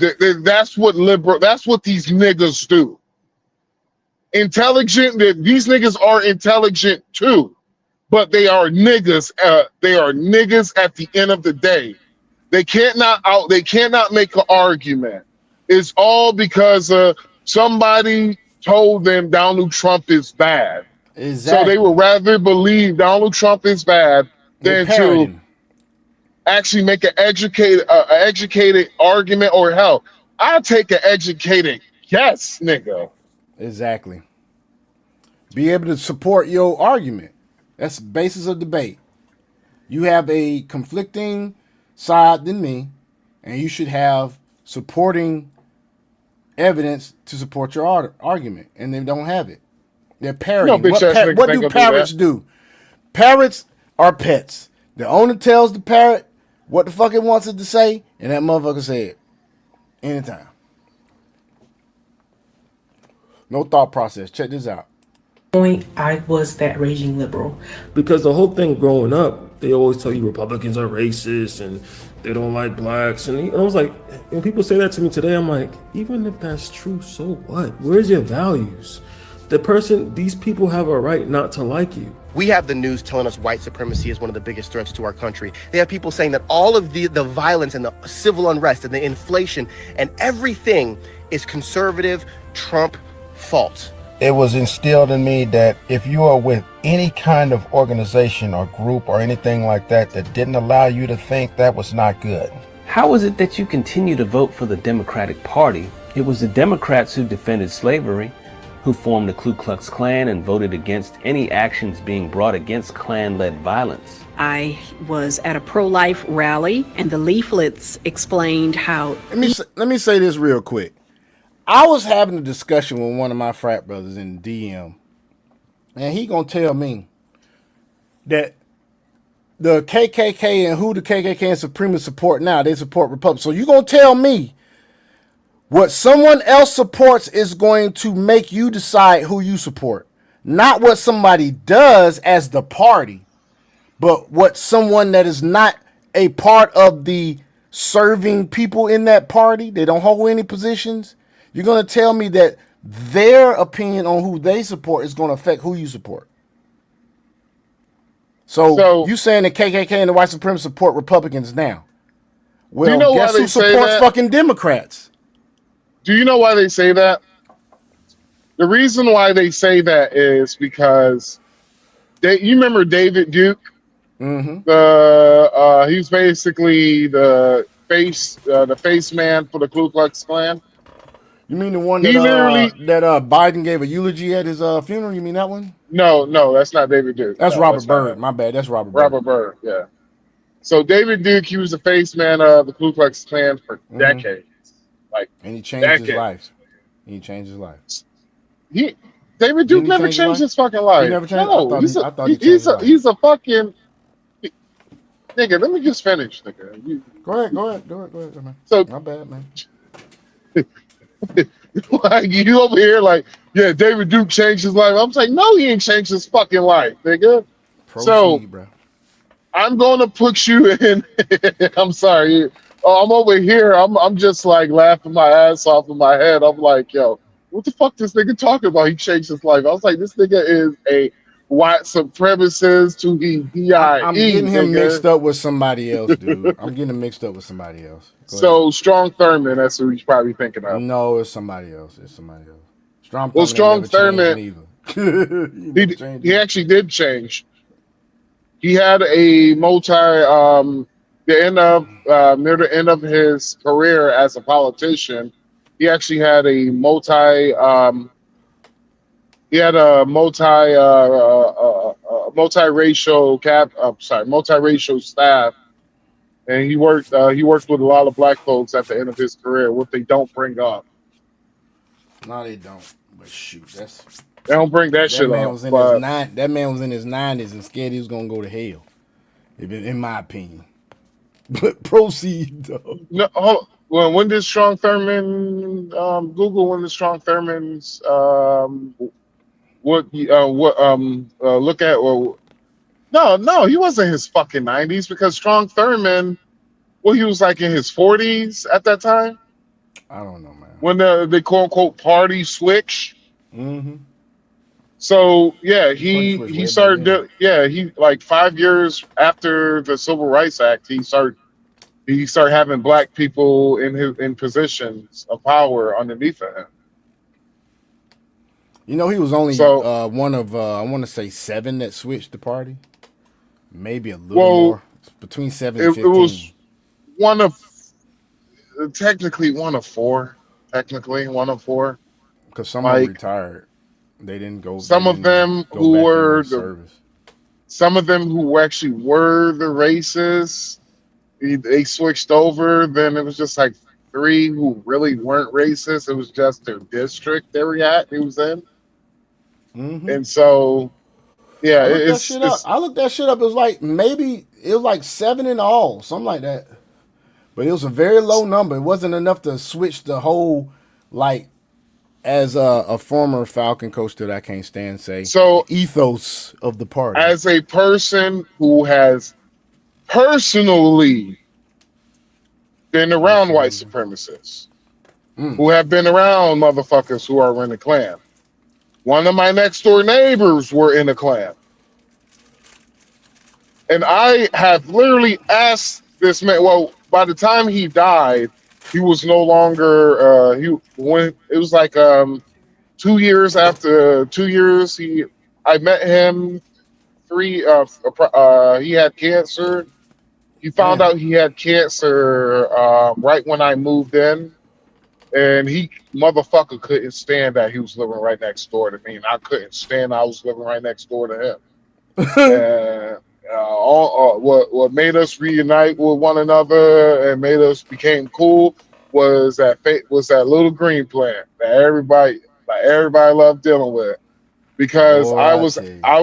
That's what these niggas do. Intelligent. These niggas are intelligent too, but they are niggas. They are niggas at the end of the day. They cannot make an argument. It's all because somebody told them Donald Trump is bad. Exactly. So they would rather believe Donald Trump is bad than to actually make an educated argument, or hell, I'll take an educated yes, nigga. Exactly. Be able to support your argument. That's the basis of debate. You have a conflicting side than me, and you should have supporting evidence to support your argument, and they don't have it. They're parroting. What do parrots do? Parrots are pets. The owner tells the parrot what the fuck it wants it to say, and that motherfucker say it anytime. No thought process. Check this out. I was that raging liberal. Because the whole thing growing up, they always tell you Republicans are racist and they don't like blacks. And I was like, when people say that to me today, I'm like, even if that's true, so what? Where's your values? These people have a right not to like you. We have the news telling us white supremacy is one of the biggest threats to our country. They have people saying that all of the violence and the civil unrest and the inflation and everything is conservative Trump fault. It was instilled in me that if you are with any kind of organization or group or anything like that that didn't allow you to think, that was not good. How is it that you continue to vote for the Democratic Party? It was the Democrats who defended slavery, who formed the Ku Klux Klan and voted against any actions being brought against Klan-led violence. I was at a pro-life rally, and the leaflets explained how... Let me say this real quick. I was having a discussion with one of my frat brothers in DM, and he gonna tell me that the KKK and who the KKK and supremacists support now, they support Republicans. So you gonna tell me what someone else supports is going to make you decide who you support, not what somebody does as the party, but what someone that is not a part of the serving people in that party, they don't hold any positions. You're going to tell me that their opinion on who they support is going to affect who you support. So you saying the KKK and the white supremacists support Republicans now? Well, do you know guess why who supports fucking Democrats? Do you know why they say that? The reason why they say that is because you remember David Duke? Mm-hmm. He's basically the face man for the Ku Klux Klan. You mean the one that Biden gave a eulogy at his funeral? You mean that one? No, that's not David Duke. That's Robert Byrd. My bad. That's Robert Byrd, yeah. So David Duke, he was the face man of the Ku Klux Klan for decades. And he changed his life. David Duke never changed his fucking life. He never changed. No, he's a fucking nigga. Let me just finish, nigga. Go ahead, man. So my bad, man. Like you over here, like, yeah, David Duke changed his life. I'm saying, no, he ain't changed his fucking life, nigga. Proceed, bro. I'm gonna put you in. I'm sorry. I'm over here. I'm just like laughing my ass off in my head. I'm like, yo, what the fuck this nigga talking about? He changed his life. I was like, this nigga is a white supremacist to the DIE. I'm getting him mixed up with somebody else, dude. I'm getting him mixed up with somebody else. So Strong Thurman, that's who he's probably thinking of. No, it's somebody else. Strong Thurman, he actually did change. He had a near the end of his career as a politician, he actually had a multiracial staff, and he worked with a lot of black folks at the end of his career, what they don't bring up. No, they don't. But shoot, they don't bring that that shit man up. was in But that man was in his 90s and scared he was gonna go to hell. In my opinion. But proceed, though. no, well, when did Strong Thurman Google when did Strong Thurman's look at well no, he wasn't in his fucking 90s because Strong Thurman, well, he was like in his 40s at that time. I don't know, man. When the quote unquote party switch. Mm-hmm. So yeah, Party switch he way back then. started he like 5 years after the Civil Rights Act, he started having black people in positions of power underneath of him. You know, he was only So one of I want to say 7 that switched the party. Maybe a little well, more. Between 7 and it 15. was one of technically one of four. Technically one of four. Because some of them Like retired. They didn't go. some of them go who back into were the service. some of them who actually were the racists, they switched over. Then it was just like 3 who really weren't racist. It was just their district they were at. He was in, Mm-hmm. and so yeah, I looked that shit up. it's It was like it was like 7 in all, something like that. But it was a very low number. It wasn't enough to switch the whole, like, as a former Falcon coach that I can't stand say, so the ethos of the party. as a person who has personally been around white supremacists, who have been around motherfuckers who are in the Klan. One of my next door neighbors were in the Klan. And I have literally asked this man, well, by the time he died, he was no longer when it was like 2 years after 2 years I met him he had cancer. He found Damn. out he had cancer right when I moved in. And he motherfucker couldn't stand that he was living right next door to me, and I couldn't stand I was living right next door to him. And what made us reunite with one another and made us became cool was that little green plant that everybody loved dealing with, because Boy, I I was tell you. I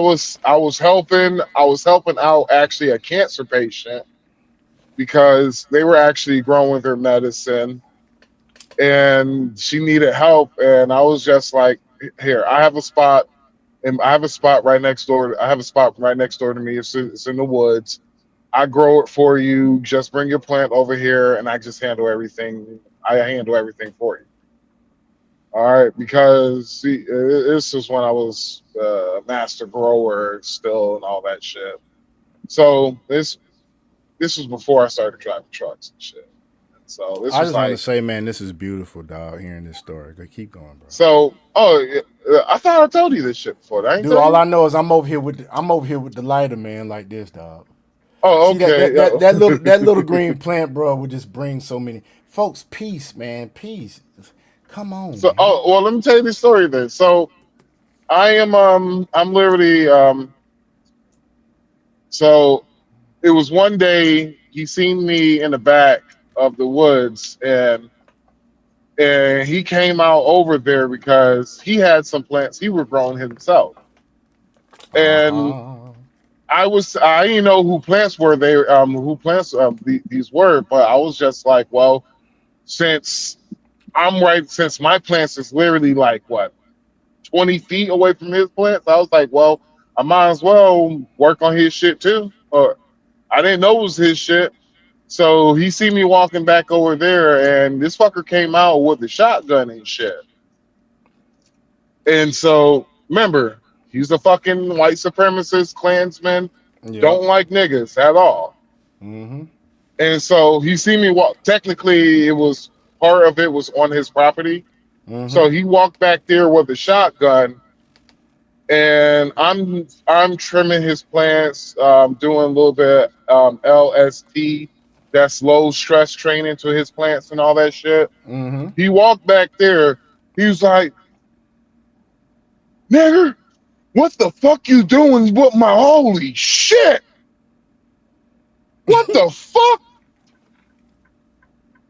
was helping out actually a cancer patient because they were actually growing their medicine and she needed help, and I was just like, here, I have a spot. And I have a spot right next door. I have a spot right next door to me. It's in the woods. I grow it for you. Just bring your plant over here, and I just handle everything. I handle everything for you. All right, because see, this is when I was a master grower still and all that shit. So this was before I started driving trucks and shit. And so this I was just want to like, say, man, this is beautiful, dog. Hearing this story, keep going, bro. so. I thought I told you this shit before. I ain't Dude, tell all you? I know is I'm over here with the lighter, man, like this, dog. Oh, See okay. that little green plant, bro, would just bring so many folks peace, man, peace. Come on. So, Man. well, let me tell you the story then. So, I'm literally so it was one day he seen me in the back of the woods, and he came out over there because he had some plants he was growing himself, and I didn't know who plants were these were, but I was just like, well, since since my plants is literally like what 20 feet away from his plants, I was like, well, I might as well work on his shit too. Or I didn't know it was his shit. So he see me walking back over there, and this fucker came out with the shotgun and shit. And so remember, he's a fucking white supremacist Klansman, don't like niggas at all. Mm-hmm. And so he see me walk. Technically, it was part of it was on his property. Mm-hmm. So he walked back there with a shotgun, and I'm trimming his plants, doing a little bit LST, that's low stress training to his plants and all that shit. Mm-hmm. He walked back there. He was like, "Nigger, what the fuck you doing with my holy shit? What the fuck?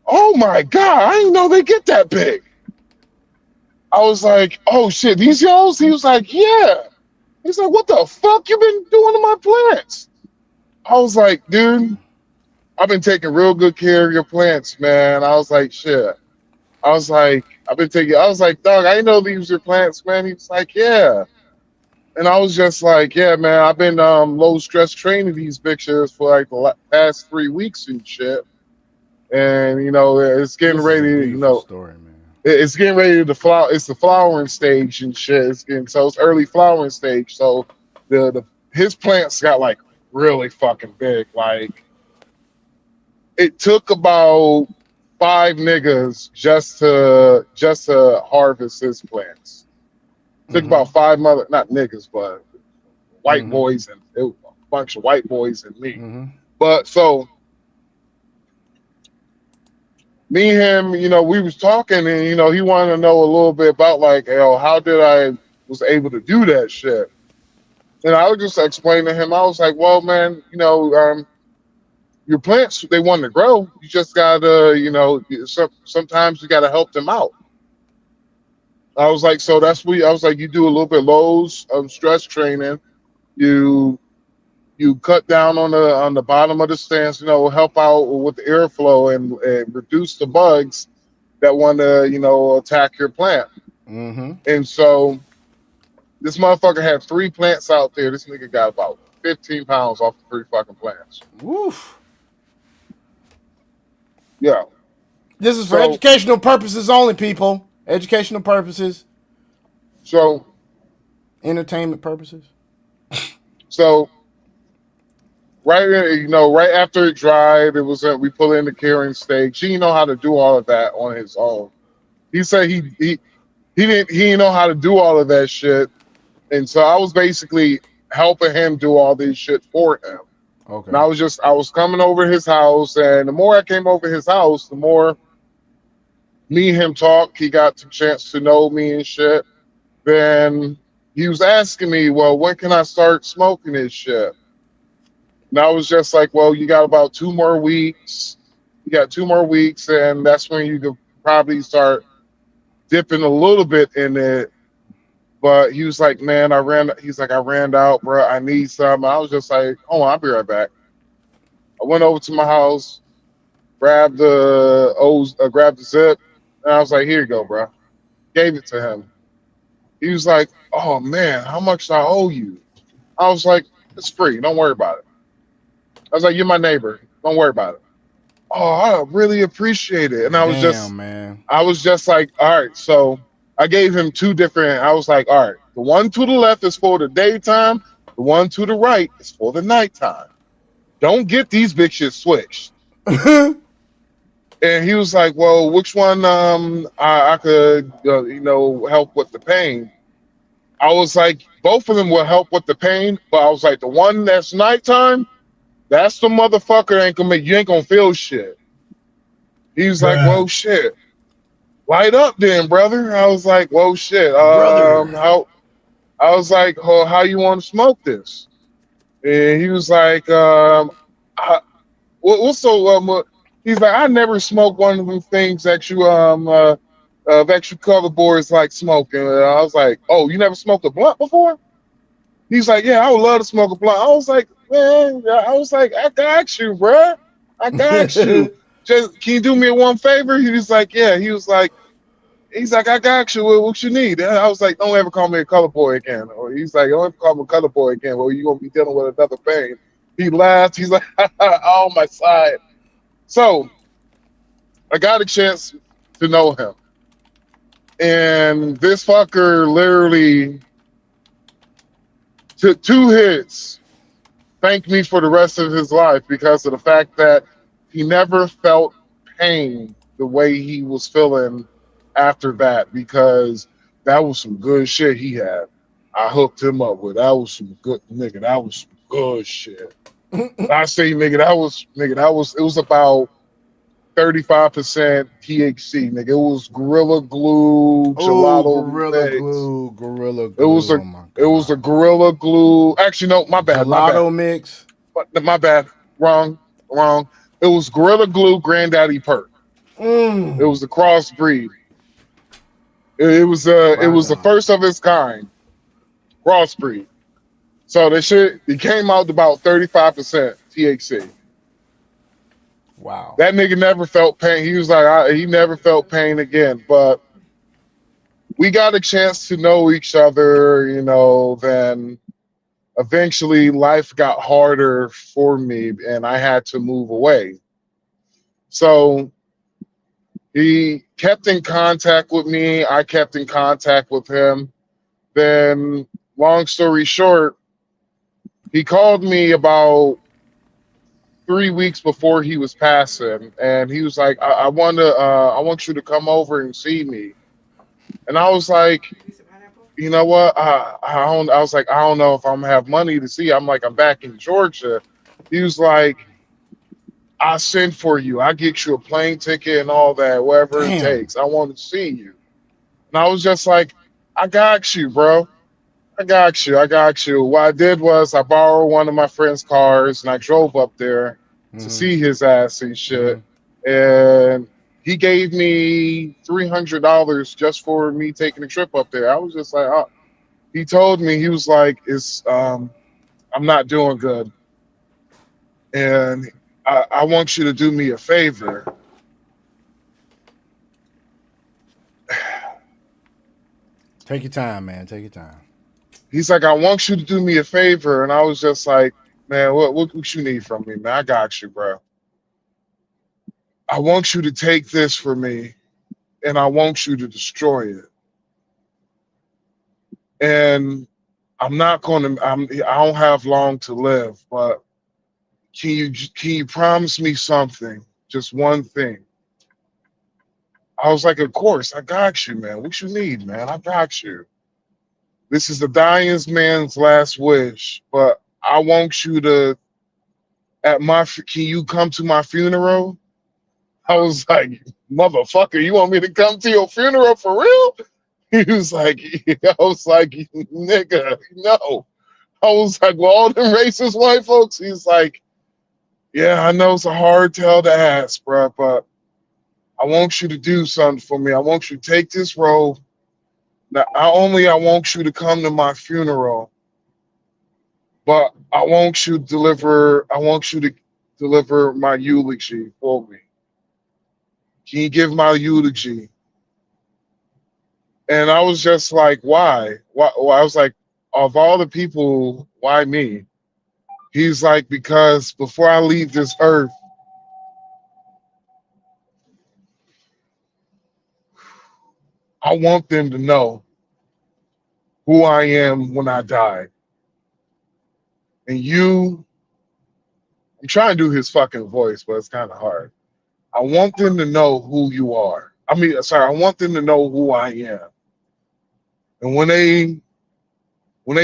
Oh my god, I didn't know they get that big." I was like, oh shit, these yo's? He was like, yeah. He's like, what the fuck you been doing to my plants? I was like, dude, I've been taking real good care of your plants, man. I was like, shit. I was like, I was like, dog, I didn't know these were your plants, man. He was like, yeah. And I was just like, yeah, man, I've been low stress training these bitches for like the past 3 weeks and shit. And you know, it's getting This is a ready, you beautiful know, story, man. it's getting ready to flower. It's the flowering stage and shit. It's early flowering stage. So his plants got like really fucking big. Like it took about 5 niggas just to harvest his plants. Took about 5 not niggas, but white boys, and it was a bunch of white boys and me. But so me and him, you know, we was talking, and you know, he wanted to know a little bit about like, how did I was able to do that shit. And I was just explaining to him, I was like, well, man, you know, your plants, they want to grow. You just gotta, you know, sometimes you gotta help them out. I was like, so that's what I was like, you do a little bit low stress training. You cut down on the bottom of the stands, you know, help out with the airflow and reduce the bugs that want to, you know, attack your plant. And so this motherfucker had 3 plants out there. This nigga got about 15 pounds off the 3 fucking plants. Woof. Yeah. This is for educational purposes only, people. Educational purposes. So entertainment purposes. So right after it dried, it was we put in the carrying stage. He didn't know how to do all of that on his own. He said he didn't know how to do all of that shit. And so I was basically helping him do all this shit for him. Okay. And I was coming over his house, and the more I came over his house, the more me and him talked. He got the chance to know me and shit. Then he was asking me, well, when can I start smoking this shit? And I was just like, well, you got about 2 more weeks. You got 2 more weeks, and that's when you could probably start dipping a little bit in it. But he was like, man, I ran out, bro. I need some. I was just like, hold on, I'll be right back. I went over to my house, grabbed the zip, and I was like, here you go, bro. Gave it to him. He was like, oh man, how much do I owe you? I was like, it's free. Don't worry about it. I was like, you're my neighbor. Don't worry about it. Oh, I really appreciate it. And I was just like, all right. So I gave him 2 different. I was like, all right, the one to the left is for the daytime. The one to the right is for the nighttime. Don't get these bitches switched. And he was like, well, which one I could, you know, help with the pain? I was like, both of them will help with the pain. But I was like, the one that's nighttime, that's the motherfucker you ain't gonna feel shit. He was like, whoa, shit. Light up then, brother. I was like, whoa, shit. I was like, oh, how you want to smoke this? And he was like, he's like, I never smoked one of them things that you cover boards like smoking. And I was like, oh, you never smoked a blunt before? He's like, yeah, I would love to smoke a blunt. I was like, man, I got you, bro. I got you. Just can you do me one favor? He was like, yeah. He's like, I got you. What you need? And I was like, don't ever call me a color boy again. Or he's like, don't ever call me a color boy again. Or you're gonna be dealing with another pain. He laughed. He's like, on my side. So I got a chance to know him, and this fucker literally took 2 hits, thanked me for the rest of his life because of the fact that he never felt pain the way he was feeling after that, because that was some good shit he had. I hooked him up with. That was some good nigga. That was some good shit. I say, nigga, it was about 35% THC, nigga. It was Gorilla Glue, gelato. Gorilla Glue. It was a Gorilla Glue. Actually, no, my bad. Gelato mix. My bad. Wrong. It was Gorilla Glue Granddaddy Perk. It was the crossbreed. It was the first of its kind, crossbreed. So that shit, it came out to about 35% THC. Wow. That nigga never felt pain. He was like, he never felt pain again. But we got a chance to know each other, you know. Then eventually, life got harder for me, and I had to move away. So he kept in contact with me. I kept in contact with him. Then, long story short, he called me about 3 weeks before he was passing, and he was like, I want you to come over and see me." And I was like, "You know what? I don't." I was like, "I don't know if I'm gonna have money to see." I'm like, "I'm back in Georgia." He was like, "I'll send for you. I'll get you a plane ticket and all that, whatever it Damn. takes. I want to see you." And I was just like, "I got you, bro. I got you. I got you." What I did was I borrowed one of my friend's cars and I drove up there to see his ass and shit. And he gave me $300 just for me taking a trip up there. I was just like, oh. He told me, he was like, I'm not doing good. And I want you to do me a favor. Take your time, man. Take your time. He's like, "I want you to do me a favor." And I was just like, "Man, what you need from me, man? I got you, bro. I want you to take this for me and I want you to destroy it. And I'm not going to, I don't have long to live, but can you promise me something? Just one thing." I was like, "Of course, I got you, man. What you need, man? I got you. This is the dying man's last wish, but I want you to, can you come to my funeral?" I was like, "Motherfucker, you want me to come to your funeral for real?" He was like, I was like, "Nigga, no." I was like, "Well, all them racist white folks." He's like, "Yeah, I know it's a hard tell to ask, bro, but I want you to do something for me. I want you to take this robe. Not only I want you to come to my funeral, but I want you to deliver my eulogy for me. Can you give my eulogy?" And I was just like, "Why? Why?" I was like, "Of all the people, why me?" He's like, "Because before I leave this earth, I want them to know who I am when I die. And you," I'm trying to do his fucking voice, but it's kind of hard. "I want them to know who you are. I want them to know who I am. And when they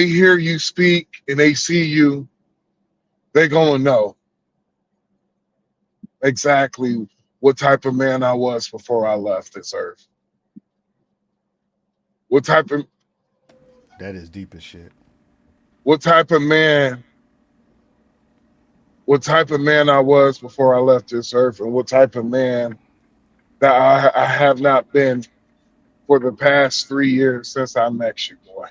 hear you speak and they see you, they're gonna know exactly what type of man I was before I left this earth. What type of That is deep as shit. what type of man I was before I left this earth, and what type of man that I have not been for the past 3 years since I met you, boy."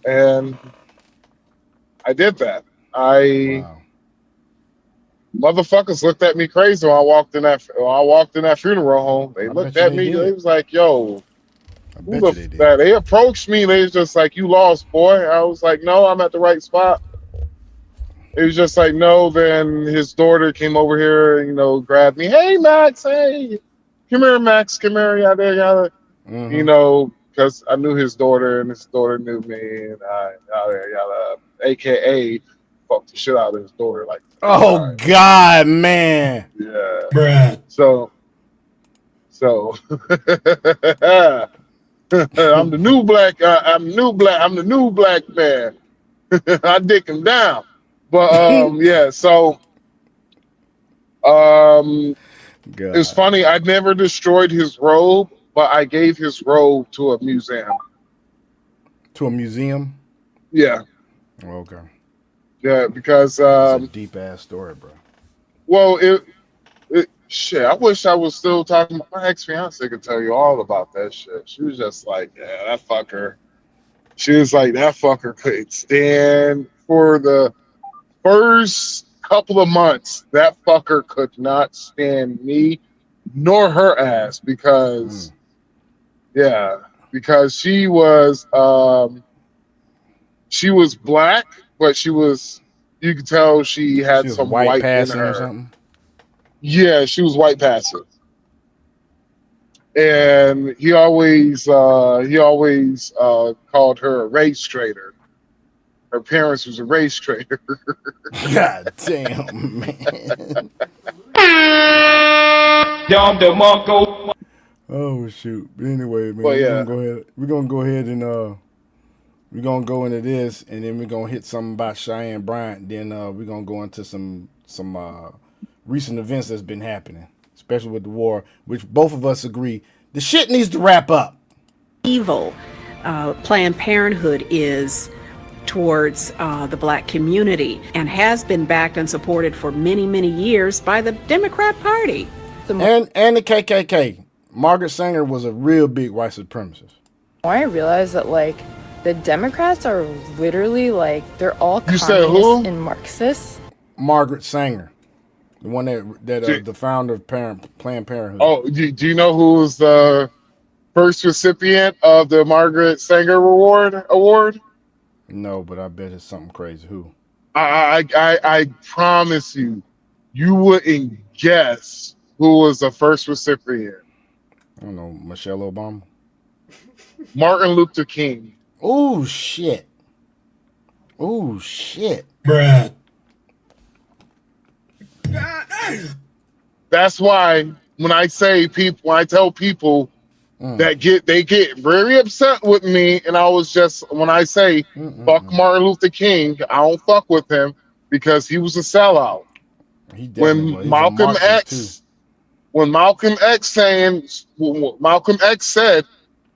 And I did that. Motherfuckers looked at me crazy when I walked in that funeral home. They looked at me. They was like, "Yo, they approached me. They was just like, 'You lost, boy.'" I was like, "No, I'm at the right spot." It was just like, "No." Then his daughter came over here, grabbed me. "Hey, Max, hey, come here, Max, come here, yada yada." Because I knew his daughter and his daughter knew me, and yada yada, AKA fucked the shit out of his daughter like. Oh God, man. Yeah. Bruh. So I'm the new black. I'm the new black man. I dick him down. But yeah. So it's funny. I never destroyed his robe, but I gave his robe to a museum. To a museum? Yeah. Okay. Yeah, because it's a deep ass story, bro. Well, Shit, I wish I was still talking about my ex-fiance could tell you all about that shit. She was just like, yeah, that fucker. She was like, that fucker couldn't stand for the first couple of months. That fucker could not stand me nor her ass because, yeah, because she was black, but you could tell she She had was some white white in passing or her. something. Yeah, she was white passing. And he always called her a race traitor. Her parents was a race traitor. God damn, man. Oh shoot. But anyway, man, Well, we're yeah. gonna go ahead. We're gonna go ahead and we're gonna go into this, and then we're gonna hit something about Cheyenne Bryant. Then we're gonna go into some recent events that's been happening, especially with the war, which both of us agree the shit needs to wrap up. Evil Planned Parenthood is towards the black community and has been backed and supported for many, many years by the Democrat Party. And the KKK. Margaret Sanger was a real big white supremacist. I realized that like the Democrats are literally like they're all You said who? communists and Marxists. Margaret Sanger, the one that the founder of Planned Parenthood. Oh, do you know who was the first recipient of the Margaret Sanger Award? No, but I bet it's something crazy. Who? I promise you, you wouldn't guess who was the first recipient. I don't know, Michelle Obama. Martin Luther King. Oh shit. Oh shit. Bruh. That's why when I tell people that they get very upset with me, and when I say fuck Martin Luther King, I don't fuck with him because he was a sellout. When Malcolm X said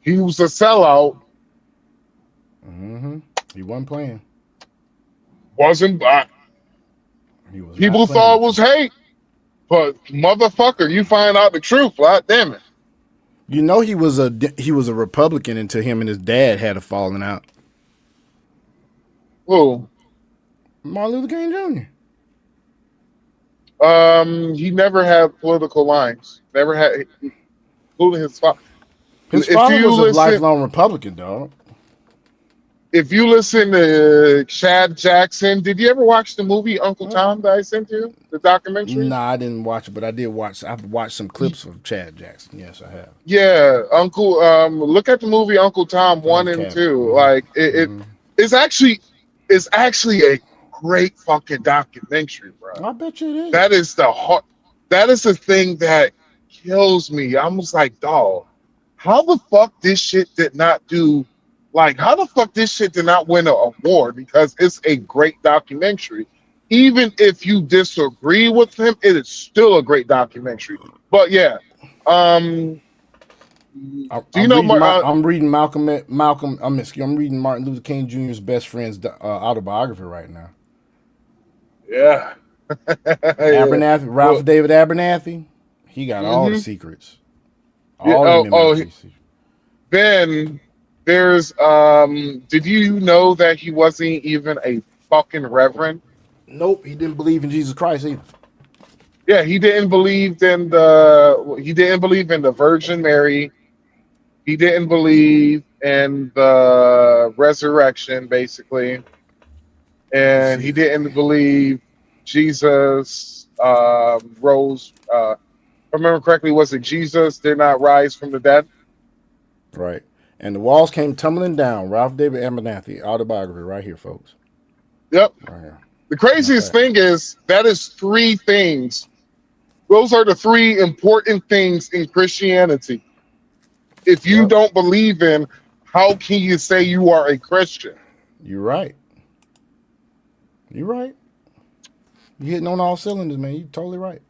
he was a sellout, he wasn't playing. People thought it was hate, but motherfucker, you find out the truth. God damn it! You know he was a Republican until him and his dad had a falling out. Who? Martin Luther King Jr. He never had political lines. Never had, including his father. His father was a lifelong Republican, dog. If you listen to Chad Jackson, did you ever watch the movie Uncle Tom that I sent you? The documentary? Nah, I didn't watch it, but I did watch. I've watched some clips of Chad Jackson. Yes, I have. Yeah, look at the movie Uncle Tom 1 and 2. Like it's actually a great fucking documentary, bro. I bet you it is. That is the thing that kills me. I was like, dog, how the fuck this shit did not win an award? Because it's a great documentary. Even if you disagree with him, it is still a great documentary. But yeah, I'm reading Martin Luther King Jr.'s best friend's autobiography right now. Yeah. Abernathy, Ralph David Abernathy, he got all the secrets. Ben, there's did you know that he wasn't even a fucking reverend? Nope, he didn't believe in Jesus Christ either. Yeah, he didn't believe in the Virgin Mary. He didn't believe in the resurrection, basically. And he didn't believe Jesus rose. If I remember correctly, was it Jesus did not rise from the dead? Right. And the walls came tumbling down. Ralph David Abernathy autobiography right here, folks. Yep. Right here. The craziest thing is that is 3 things. Those are the 3 important things in Christianity. If you don't believe in, how can you say you are a Christian? You're right. You're right. You're hitting on all cylinders, man. You're totally right.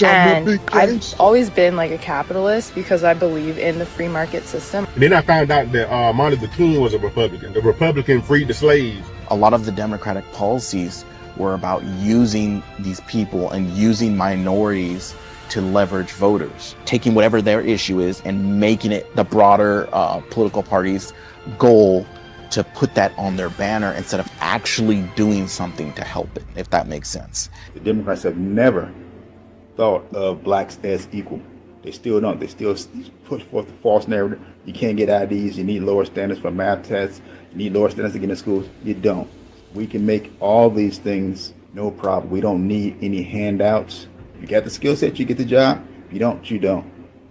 And I've always been like a capitalist because I believe in the free market system. And then I found out that Martin Luther King was a Republican. The Republican freed the slaves. A lot of the Democratic policies were about using these people and using minorities to leverage voters, taking whatever their issue is and making it the broader political party's goal to put that on their banner instead of actually doing something to help it, if that makes sense. The Democrats have never thought of blacks as equal. They still don't. They still put forth the false narrative. You can't get IDs. You need lower standards for math tests. You need lower standards to get into schools. You don't. We can make all these things no problem. We don't need any handouts. You got the skill set, you get the job. If you don't, you don't.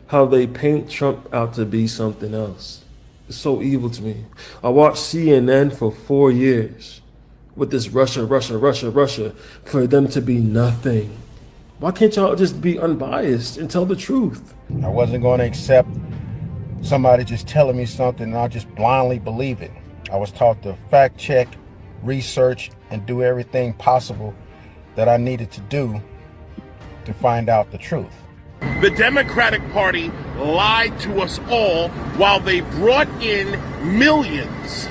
How they paint Trump out to be something else. It's so evil to me. I watched CNN for 4 years with this Russia, for them to be nothing. Why can't y'all just be unbiased and tell the truth? I wasn't going to accept somebody just telling me something and I'll just blindly believe it. I was taught to fact check, research, and do everything possible that I needed to do to find out the truth. The Democratic Party lied to us all while they brought in millions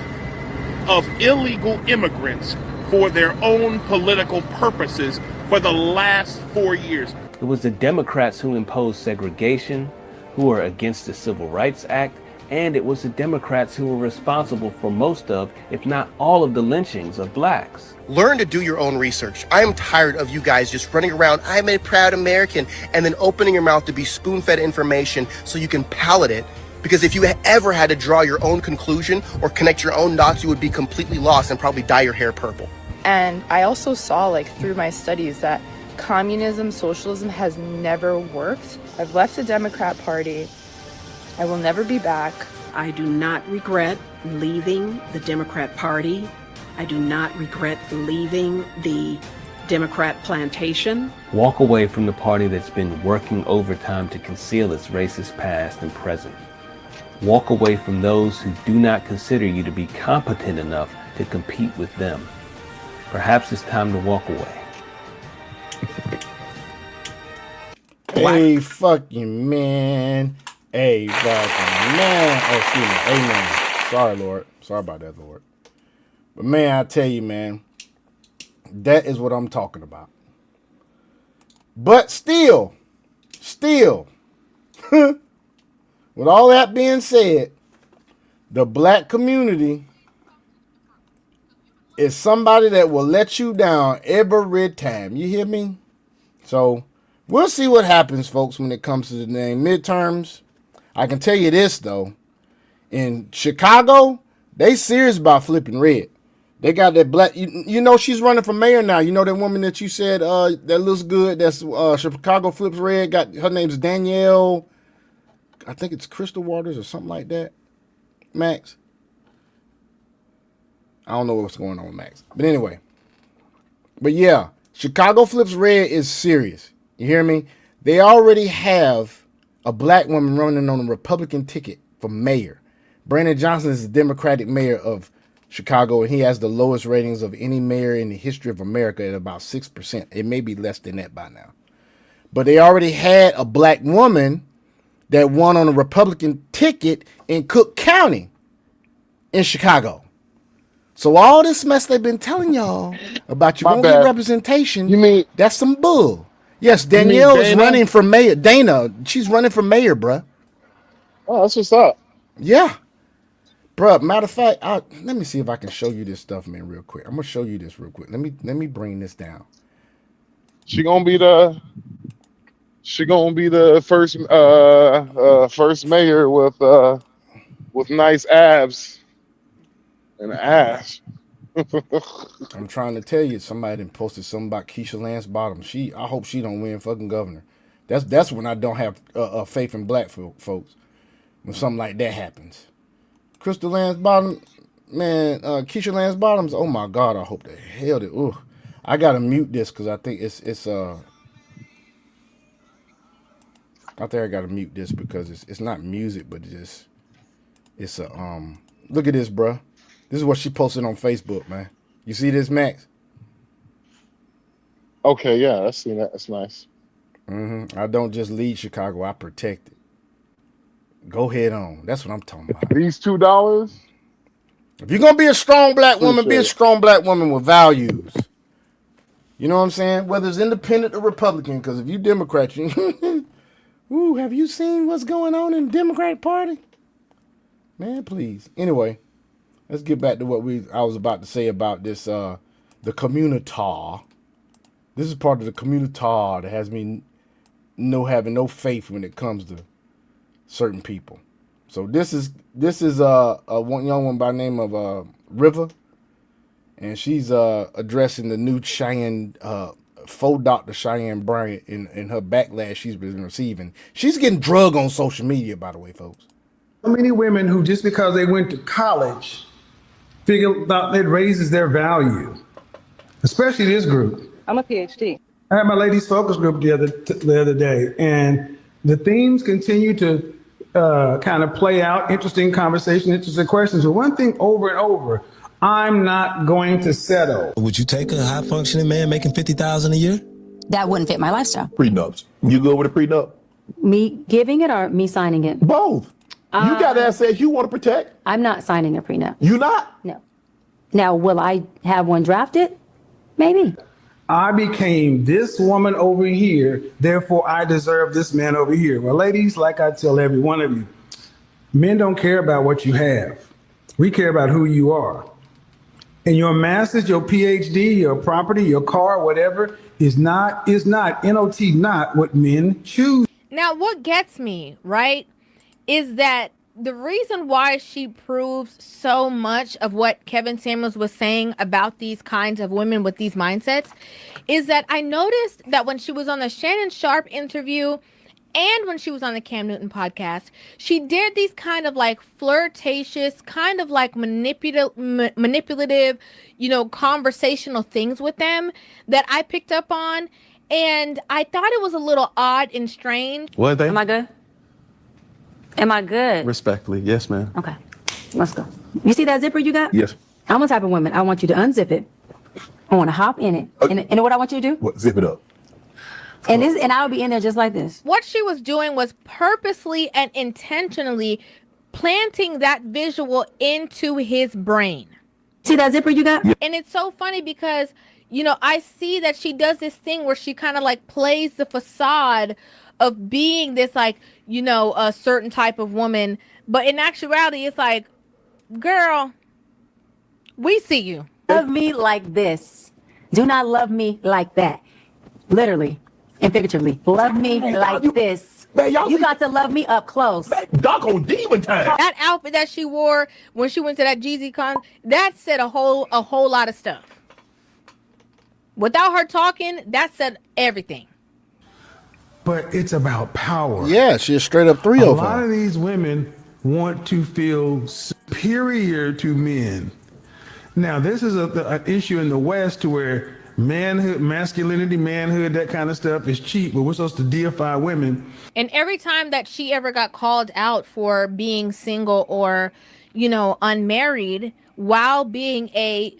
of illegal immigrants for their own political purposes for the last 4 years. It was the Democrats who imposed segregation, who were against the Civil Rights Act, and it was the Democrats who were responsible for most of, if not all of the lynchings of blacks. Learn to do your own research. I am tired of you guys just running around, I'm a proud American, and then opening your mouth to be spoon-fed information so you can palate it. Because if you ever had to draw your own conclusion or connect your own dots, you would be completely lost and probably dye your hair purple. And I also saw, like, through my studies that communism, socialism has never worked. I've left the Democrat Party. I will never be back. I do not regret leaving the Democrat Party. I do not regret leaving the Democrat plantation. Walk away from the party that's been working overtime to conceal its racist past and present. Walk away from those who do not consider you to be competent enough to compete with them. Perhaps it's time to walk away. Hey, fucking man. Hey, fucking man. Oh, excuse me. Amen. Sorry, Lord. Sorry about that, Lord. But, man, I tell you, man, that is what I'm talking about. But still, with all that being said, the black community is somebody that will let you down every time. You hear me? So, we'll see what happens, folks, when it comes to the midterms. I can tell you this, though. In Chicago, they serious about flipping red. They got that black, you know, she's running for mayor now. You know that woman that you said that looks good, that's Chicago flips red, her name's Danielle, I think it's Crystal Waters or something like that. Max? I don't know what's going on with Max. But anyway. But yeah, Chicago flips red is serious. You hear me? They already have a black woman running on a Republican ticket for mayor. Brandon Johnson is the Democratic mayor of Chicago, and he has the lowest ratings of any mayor in the history of America at about 6%. It may be less than that by now. But they already had a black woman that won on a Republican ticket in Cook County in Chicago. So all this mess they've been telling y'all about you won't get representation, that's some bull. Yes, Danielle is running for mayor. Dana, she's running for mayor, bruh. Oh, that's what's up. Yeah. Bruh, matter of fact, let me see if I can show you this stuff, man, real quick. I'm going to show you this real quick. Let me bring this down. She gonna be the first mayor with nice abs and ass. I'm trying to tell you, somebody done posted something about Keisha Lance Bottom. I hope she don't win fucking governor. That's when I don't have faith in black folks. When something like that happens. Crystal Lance Bottom, man, Keisha Lance Bottoms. Oh my God, I hope the hell that. Ooh, I gotta mute this because I think it's I think I gotta mute this because it's not music, but it's look at this, bruh. This is what she posted on Facebook, man. You see this, Max? Okay, yeah, I seen that. That's nice. I don't just lead Chicago, I protect it. Go head on. That's what I'm talking about. These $2? If you're gonna be a strong black woman, be a strong black woman with values. You know what I'm saying? Whether it's independent or Republican, because if you Democrat, you ooh, have you seen what's going on in the Democratic Party? Man, please. Anyway, let's get back to what I was about to say about this the communitar. This is part of the communitar that has me having no faith when it comes to certain people. So this is a one young one by the name of River, and she's addressing the new Cheyenne faux Dr. Cheyenne Bryant in her backlash she's been receiving. She's getting drugged on social media, by the way, folks. So many women who just because they went to college figure about it raises their value, especially this group. I'm a PhD. I had my ladies focus group the other day, and the themes continue to kind of play out, interesting conversation, interesting questions. But one thing over and over, I'm not going to settle. Would you take a high functioning man making $50,000 a year? That wouldn't fit my lifestyle. Prenups. You go with a prenup? Me giving it or me signing it? Both. You got assets you want to protect. I'm not signing a prenup. You not? No. Now, will I have one drafted? Maybe. I became this woman over here, therefore I deserve this man over here. Well, ladies, like I tell every one of you, men don't care about what you have. We care about who you are. And your master's, your PhD, your property, your car, whatever, is not not what men choose. Now, what gets me, right, is that the reason why she proves so much of what Kevin Samuels was saying about these kinds of women with these mindsets is that I noticed that when she was on the Shannon Sharp interview and when she was on the Cam Newton podcast, she did these kind of like flirtatious, kind of like manipulative, conversational things with them that I picked up on. And I thought it was a little odd and strange. What they? Am I good? Am I good? Respectfully, yes, ma'am. Okay, let's go. You see that zipper you got? Yes. I'm the type of woman, I want you to unzip it. I want to hop in it. And you know what I want you to do? What? Zip it up. And I'll be in there just like this. What she was doing was purposely and intentionally planting that visual into his brain. See that zipper you got? And it's so funny because, I see that she does this thing where she kind of like plays the facade of being this like, a certain type of woman. But in actuality, it's like, girl, we see you. Love me like this. Do not love me like that. Literally and figuratively. Love me like this. Man, you got to love me up close. Doc on demon time. That outfit that she wore when she went to that Jeezy con, that said a whole lot of stuff. Without her talking, that said everything. But it's about power. Yeah, she's straight up 305. A lot of these women want to feel superior to men. Now, this is an issue in the West to where manhood, masculinity, manhood, that kind of stuff is cheap, but we're supposed to deify women. And every time that she ever got called out for being single or, unmarried while being a,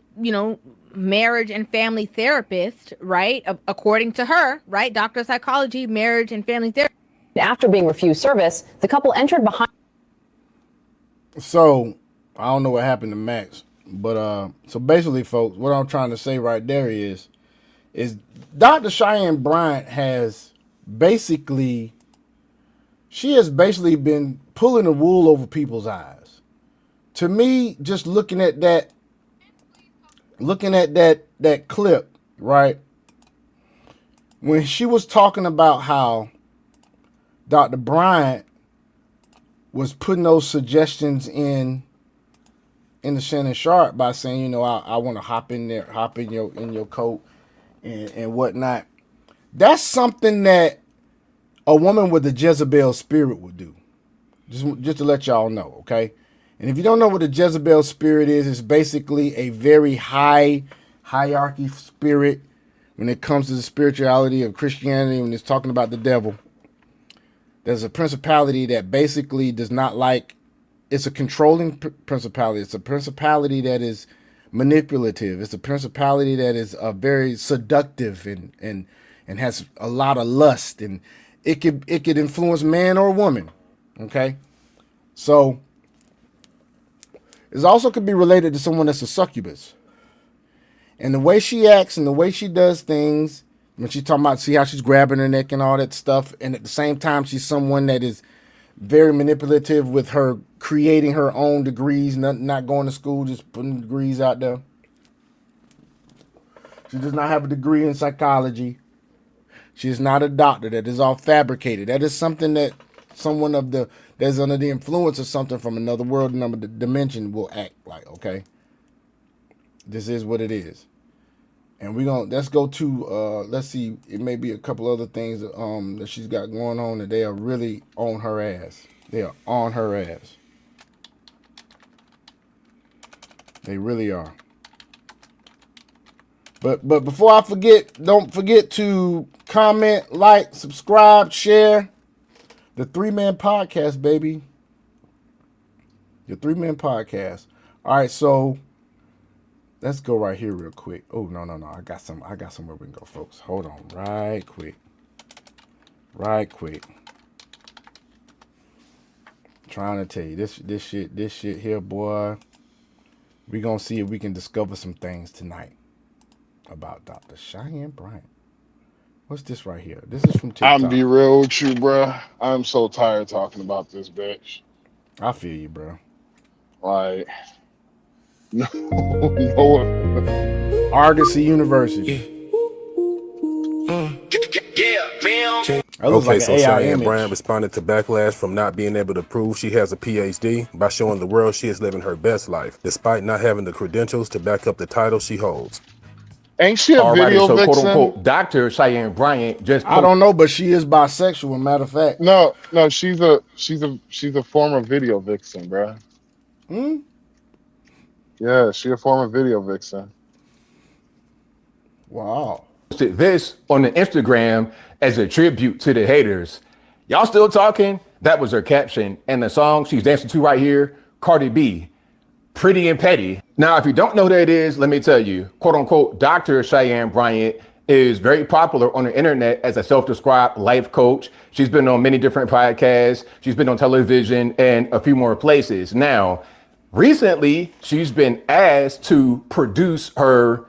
marriage and family therapist, right? According to her, right? Doctor of psychology, marriage and family therapist. After being refused service, the couple entered behind. So I don't know what happened to Max, but so basically, folks, what I'm trying to say right there is Dr. Cheyenne Bryant has basically been pulling the wool over people's eyes. To me, just looking at that clip, right? When she was talking about how Dr. Bryant was putting those suggestions in the Shannon Sharp by saying, I want to hop in there, hop in your coat and whatnot. That's something that a woman with a Jezebel spirit would do. Just to let y'all know, okay? And if you don't know what a Jezebel spirit is, it's basically a very high hierarchy spirit when it comes to the spirituality of Christianity, when it's talking about the devil. There's a principality that basically does not like, it's a controlling principality. It's a principality that is manipulative. It's a principality that is very seductive and has a lot of lust, and it could influence man or woman. Okay, so it also could be related to someone that's a succubus, And the way she acts and the way she does things, when she's talking about, see how she's grabbing her neck and all that stuff, and at the same time, she's someone that is very manipulative with her creating her own degrees, not going to school, just putting degrees out there. She does not have a degree in psychology. She is not a doctor. That is all fabricated. That is something that someone that's under the influence of something from another world, another dimension will act like. Okay, this is what it is. And let's go to let's see, it may be a couple other things that she's got going on that they are really on her ass. They are on her ass. They really are. But before I forget, don't forget to comment, like, subscribe, share the 3-Man Podcast, baby. The 3-Man Podcast. All right, so let's go right here real quick. Oh, no. I got somewhere we can go, folks. Hold on. Right quick. Trying to tell you, this shit here, boy. We gonna see if we can discover some things tonight about Dr. Cheyenne Bryant. What's this right here? This is from TikTok. I'm be real with you, bro. I'm so tired talking about this bitch. I feel you, bro. Like, no. Argosy University. Okay, so Cheyenne Bryant responded to backlash from not being able to prove she has a PhD by showing the world she is living her best life, despite not having the credentials to back up the title she holds. Ain't she a video so vixen? quote unquote Dr. Cheyenne Bryant just I don't know, but she is bisexual, matter of fact. No, she's a former video vixen, bro. Yeah, she a former video vixen. Wow. posted this on the Instagram as a tribute to the haters. Y'all still talking? That was her caption. And the song she's dancing to right here, Cardi B, Pretty and Petty. Now, if you don't know who that is, let me tell you, quote unquote, Dr. Cheyenne Bryant is very popular on the internet as a self-described life coach. She's been on many different podcasts. She's been on television and a few more places. Now, recently, she's been asked to produce her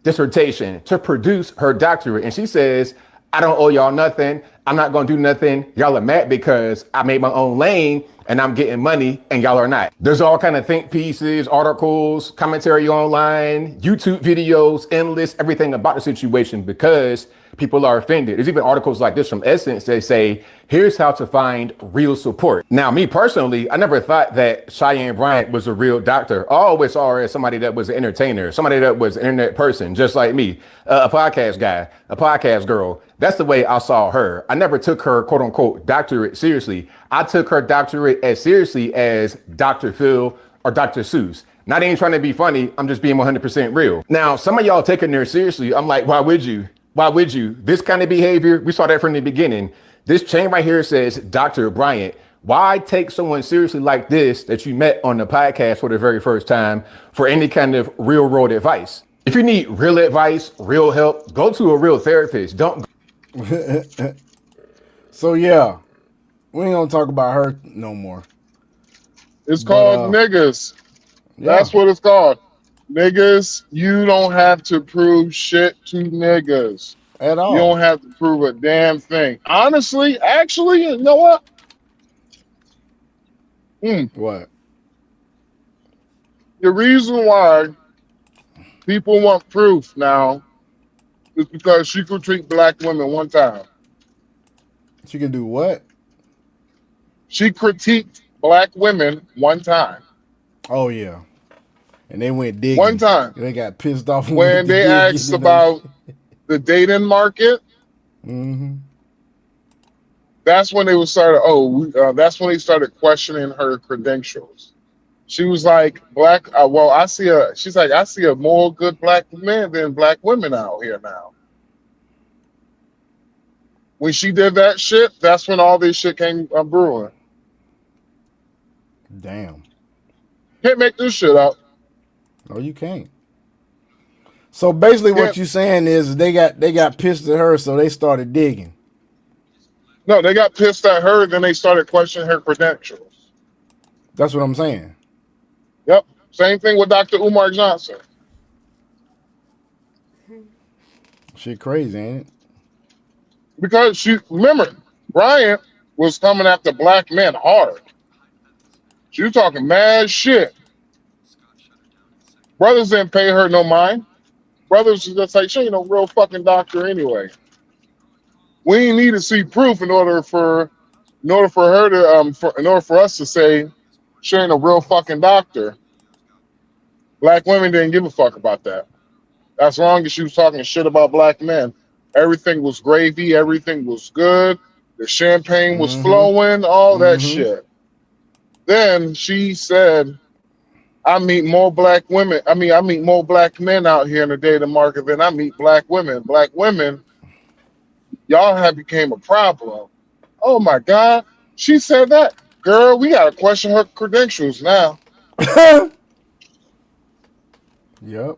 dissertation, to produce her doctorate. And she says, I don't owe y'all nothing. I'm not going to do nothing. Y'all are mad because I made my own lane and I'm getting money and y'all are not. There's all kind of think pieces, articles, commentary online, YouTube videos, endless, everything about the situation because people are offended. There's even articles like this from Essence that say, here's how to find real support. Now, me personally, I never thought that Cheyenne Bryant was a real doctor. I always saw her as somebody that was an entertainer, somebody that was an internet person, just like me, a podcast guy, a podcast girl. That's the way I saw her. I never took her quote unquote doctorate seriously. I took her doctorate as seriously as Dr. Phil or Dr. Seuss. Not even trying to be funny. I'm just being 100% real. Now, some of y'all taking her seriously. I'm like, why would you? Why would you? This kind of behavior, we saw that from the beginning. This chain right here says Dr. Bryant. Why take someone seriously like this that you met on the podcast for the very first time for any kind of real world advice? If you need real advice, real help, go to a real therapist. Don't. So yeah, we ain't gonna talk about her no more. It's called niggas. Yeah. That's what it's called. Niggas, you don't have to prove shit to niggas. At all. You don't have to prove a damn thing. Honestly, actually, you know what? What? The reason why people want proof now is because she could treat black women one time. She can do what? She critiqued black women one time. Oh yeah. And they went digging. One time. They got pissed off when they asked about the dating market. Mm-hmm. That's when they was started. That's when they started questioning her credentials. She was like, "Black. She's like, I see a more good black men than black women out here now." When she did that shit, that's when all this shit came brewing. Damn. Can't make this shit up. No, you can't. So basically, what you're saying is they got pissed at her, so they started digging. No, they got pissed at her, then they started questioning her credentials. That's what I'm saying. Yep. Same thing with Dr. Umar Johnson. Shit crazy, ain't it? Because remember, Bryant was coming after black men hard. She was talking mad shit. Brothers didn't pay her no mind. Brothers was just like, she ain't no real fucking doctor anyway. We ain't need to see proof in order for her to in order for us to say she ain't a real fucking doctor. Black women didn't give a fuck about that. As long as she was talking shit about black men. Everything was gravy, everything was good, the champagne was flowing, all that shit. Then she said, I meet more black women. I meet more black men out here in the dating market than I meet black women. Black women, y'all have became a problem. Oh my God. She said that. Girl, we gotta question her credentials now. Yep.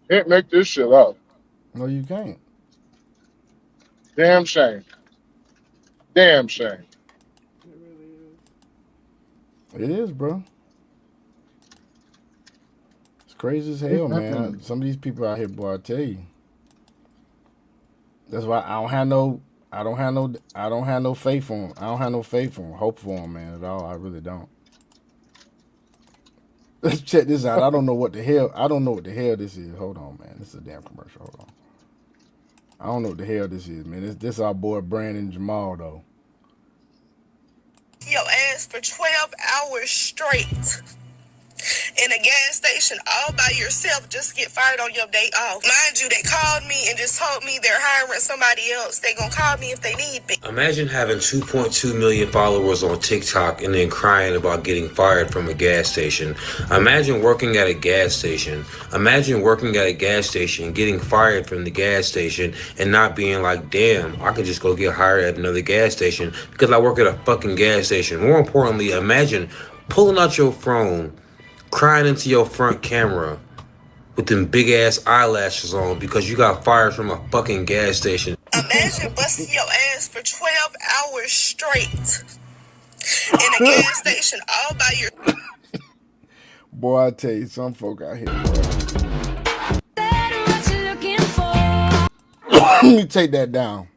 Can't make this shit up. No, you can't. Damn shame. Damn shame. It is, bro. It's crazy as hell, man. Some of these people out here, boy, I tell you. That's why I don't have no faith for them. I don't have no faith for them, hope for them, man, at all. I really don't. Let's check this out. I don't know what the hell this is. Hold on, man. This is a damn commercial. Hold on. I don't know what the hell this is, man. This our boy Brandon Jamal, though. Your ass for 12 hours straight in a gas station all by yourself just get fired on your day off. Mind you, they called me and just told me they're hiring somebody else. They gonna call me if they need me. Imagine having 2.2 million followers on TikTok and then crying about getting fired from a gas station. Imagine working at a gas station. Imagine working at a gas station, getting fired from the gas station and not being like, damn, I could just go get hired at another gas station because I work at a fucking gas station. More importantly, imagine pulling out your phone, crying into your front camera with them big ass eyelashes on because you got fired from a fucking gas station. Imagine busting your ass for 12 hours straight in a gas station all by your... Boy, I tell you, some folk out here, boy. Let me take that down.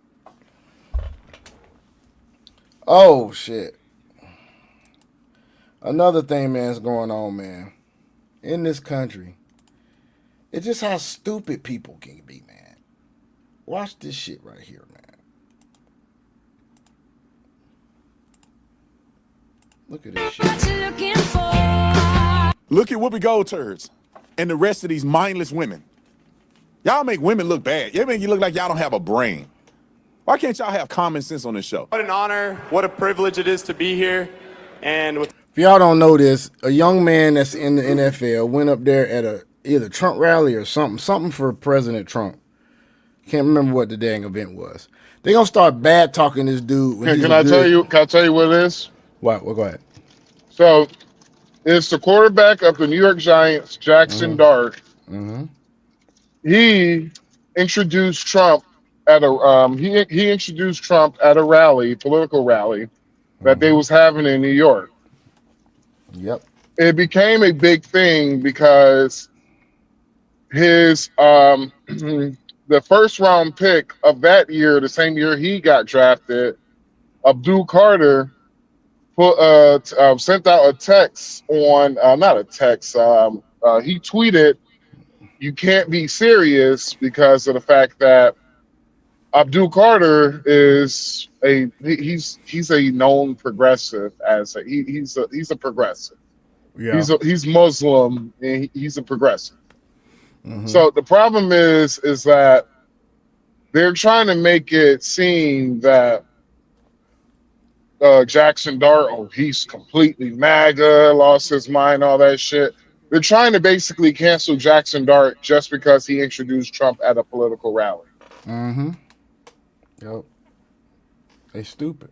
Oh, shit. Another thing, man, is going on, man. In this country. It's just how stupid people can be, man. Watch this shit right here, man. Look at this shit. Look at Whoopi Gold turds and the rest of these mindless women. Y'all make women look bad. You make you look like y'all don't have a brain. Why can't y'all have common sense on this show? What an honor, what a privilege it is to be here. And with If y'all don't know this, a young man that's in the NFL went up there at either Trump rally or something for President Trump. Can't remember what the dang event was. They gonna start bad talking this dude. Can I tell you what it is? What? Well, go ahead. So it's the quarterback of the New York Giants, Jackson Dart. Mm-hmm. He introduced Trump at a he introduced Trump at a rally, political rally that they was having in New York. Yep. It became a big thing because his the first round pick of that year, the same year he got drafted, Abdul Carter sent out a text on not a text. He tweeted, "You can't be serious," because of the fact that Abdul Carter is he's a known progressive he's a progressive. Yeah. He's Muslim and he's a progressive. Mm-hmm. So the problem is that they're trying to make it seem that Jackson Dart, he's completely MAGA, lost his mind, all that shit. They're trying to basically cancel Jackson Dart just because he introduced Trump at a political rally. Mm-hmm. Yep. They stupid.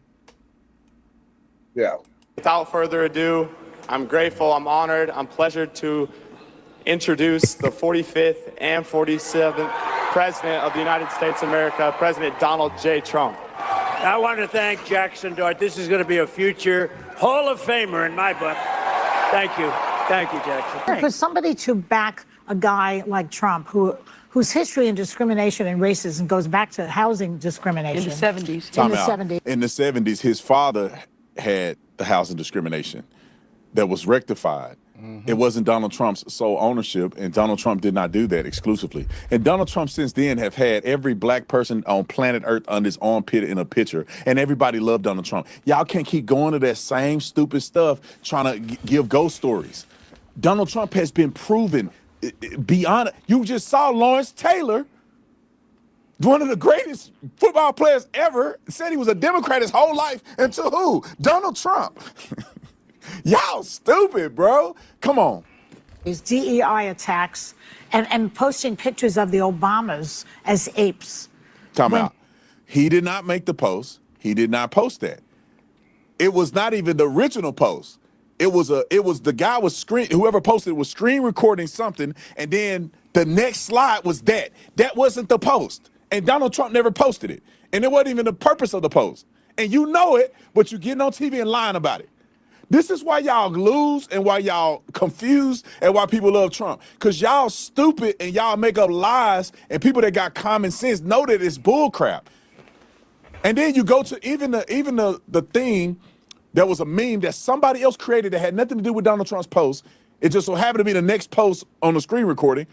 Yeah. without further ado, I'm grateful, I'm honored, I'm pleasured to introduce the 45th and 47th President of the United States of America, President Donald J. Trump. I want to thank Jackson Dart. This is going to be a future Hall of Famer in my book. Thank you. Thank you, Jackson. For somebody to back a guy like Trump, whose history in discrimination and racism goes back to housing discrimination. In the 70s. Time out. In the 70s, his father had the housing discrimination that was rectified. It wasn't Donald Trump's sole ownership, and Donald Trump did not do that exclusively. And Donald Trump since then have had every black person on planet Earth under his armpit in a picture, and everybody loved Donald Trump. Y'all can't keep going to that same stupid stuff trying to give ghost stories. Donald Trump has been proven beyond. You just saw Lawrence Taylor, one of the greatest football players ever, said he was a Democrat his whole life until who? Donald Trump. Y'all stupid, bro. Come on. These DEI attacks and posting pictures of the Obamas as apes. Time out. He did not make the post. He did not post that. It was not even the original post. It was the guy was whoever posted was screen recording something, and then the next slide was that. That wasn't the post. And Donald Trump never posted it. And it wasn't even the purpose of the post. And you know it, but you're getting on TV and lying about it. This is why y'all lose and why y'all confused and why people love Trump. Because y'all stupid and y'all make up lies, and people that got common sense know that it's bull crap. And then you go to even the thing that was a meme that somebody else created that had nothing to do with Donald Trump's post. It just so happened to be the next post on the screen recording.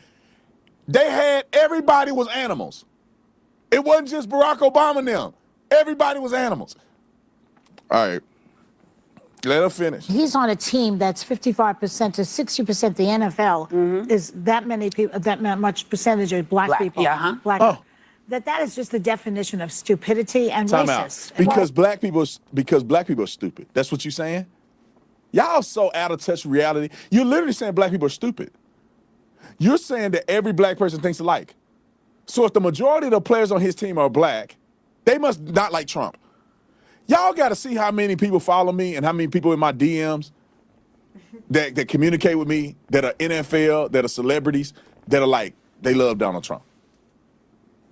They had everybody was animals. It wasn't just Barack Obama and them. Everybody was animals. All right. Let her finish. He's on a team that's 55% to 60% the NFL is that many people, that much percentage of black people. Yeah, Black. That is just the definition of stupidity and Time racist. out. Because black people are stupid. That's what you're saying? Y'all so out of touch with reality. You're literally saying black people are stupid. You're saying that every black person thinks alike. So if the majority of the players on his team are black, they must not like Trump. Y'all got to see how many people follow me and how many people in my DMs that communicate with me, that are NFL, that are celebrities, that are like, they love Donald Trump.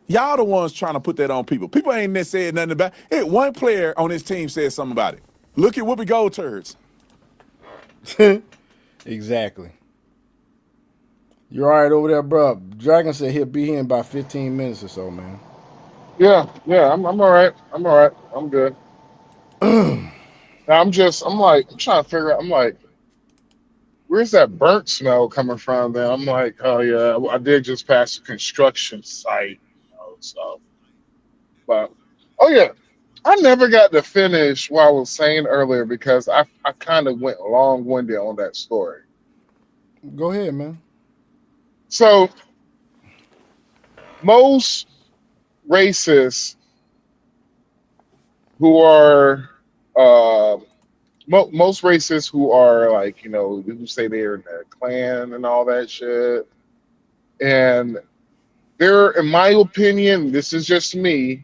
Y'all the ones trying to put that on people. People ain't said nothing about it. Hey, one player on his team said something about it. Look at Whoopi Gold turds. Exactly. You all right over there, bro? Dragon said he'll be here in about 15 minutes or so, man. Yeah, I'm all right. I'm good. I'm trying to figure out, I'm like, where's that burnt smell coming from? Then I'm like, oh yeah, I did just pass a construction site, so. But, oh yeah, I never got to finish what I was saying earlier because I kind of went long-winded on that story. Go ahead, man. So, most racists who are most racists who are like, who say they're in the Klan and all that shit, and they're, in my opinion, this is just me,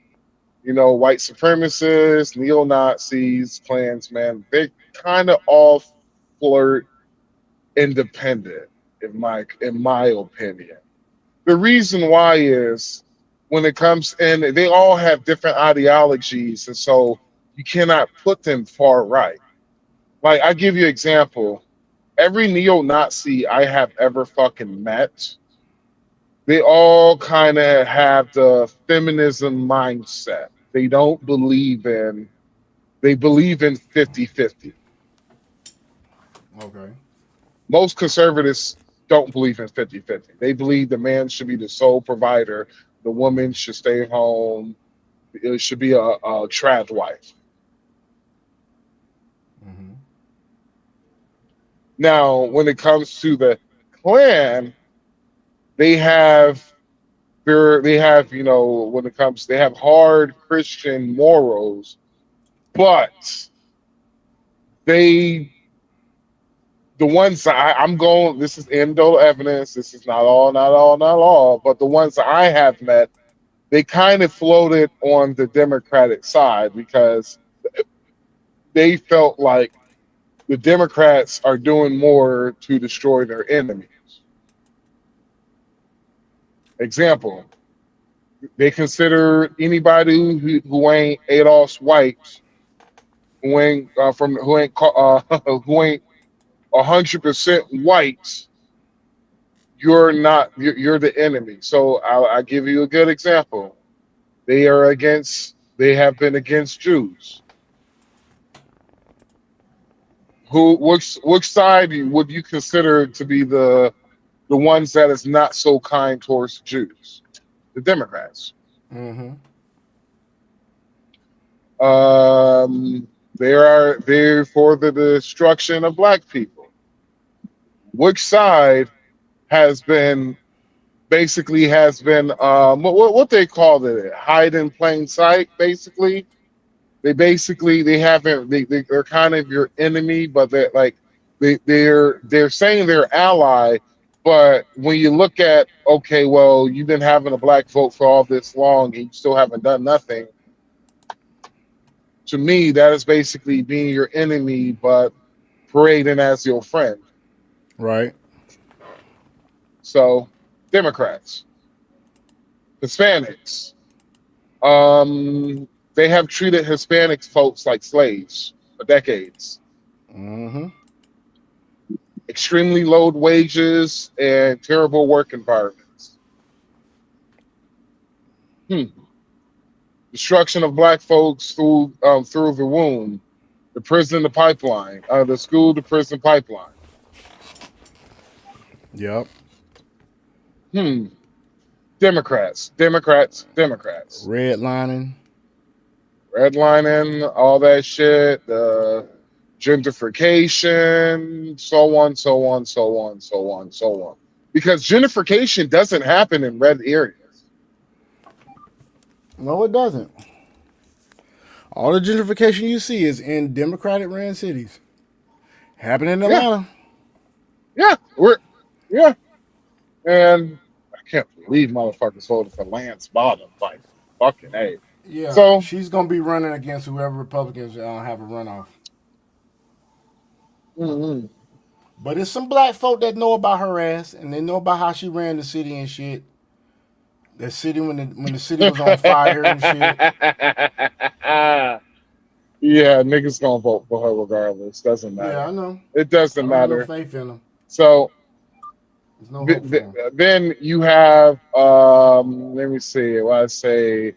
white supremacists, neo-Nazis, Klansmen, they kind of all flirt independent, in my opinion. The reason why is when it comes, and they all have different ideologies, and so you cannot put them far right. Like, I give you an example. Every neo-Nazi I have ever fucking met, they all kind of have the feminism mindset. They believe in 50-50. Okay. Most conservatives don't believe in 50-50. They believe the man should be the sole provider. The woman should stay home. It should be a trad wife. Now, when it comes to the Klan, they have when it comes, they have hard Christian morals, but the ones that I'm going, this is anecdotal evidence, this is not all, but the ones that I have met, they kind of floated on the Democratic side because they felt like the Democrats are doing more to destroy their enemies. Example, they consider anybody who ain't Adolph's white, who ain't 100% white, you're not. You're the enemy. So I'll give you a good example. They are against. They have been against Jews. Which side would you consider to be the ones that is not so kind towards Jews? The Democrats. Mm-hmm. They're for the destruction of black people. Which side has been what they call it, hide in plain sight? Basically, they haven't they're kind of your enemy, but they're saying they're ally. But when you look at, okay, well, you've been having a black vote for all this long and you still haven't done nothing. To me, that is basically being your enemy, but parading as your friend. Right. So, Democrats, Hispanics, they have treated Hispanic folks like slaves for decades. Mm-hmm. Extremely low wages and terrible work environments. Destruction of black folks through the womb, the prison, the pipeline, the school to prison pipeline. Yep. Democrats. Redlining, all that shit, the gentrification, so on. Because gentrification doesn't happen in red areas. No, it doesn't. All the gentrification you see is in Democratic ran cities. Happening in Atlanta. Yeah. And I can't believe motherfuckers voted for Lance Bottom. Like, fucking A. Yeah. So she's gonna be running against whoever Republicans have a runoff. Mm-hmm. But it's some black folk that know about her ass, and they know about how she ran the city and shit. That city when the city was on fire and shit. Yeah, niggas gonna vote for her regardless. Doesn't matter. Yeah, I know. It doesn't matter. No faith in them. So there's no hope for them. then you have let me see. What I say,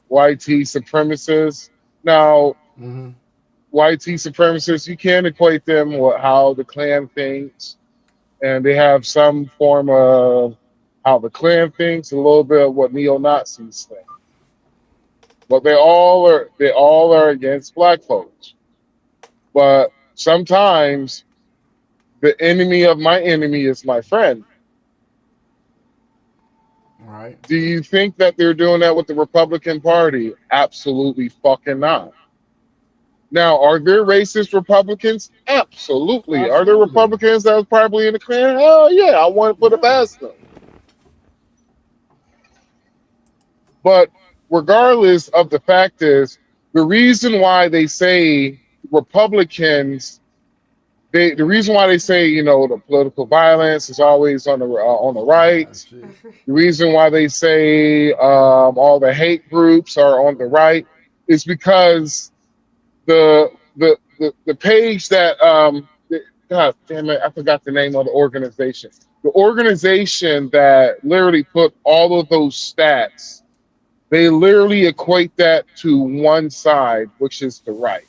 YT supremacists. Now, YT supremacists, you can equate them with how the Klan thinks, and they have some form of how the Klan thinks, a little bit of what neo-Nazis think. But they all are against black folks. But sometimes the enemy of my enemy is my friend. Right. Do you think that they're doing that with the Republican Party? Absolutely fucking not. Now, are there racist Republicans? Absolutely. Are there Republicans that was probably in the Klan? Hell yeah, I want to put it past them. But regardless of the fact is, the reason why they say Republicans, the reason why they say, the political violence is always on the right. The reason why they say all the hate groups are on the right is because the page that God damn it, I forgot the name of the organization. The organization that literally put all of those stats, they literally equate that to one side, which is the right.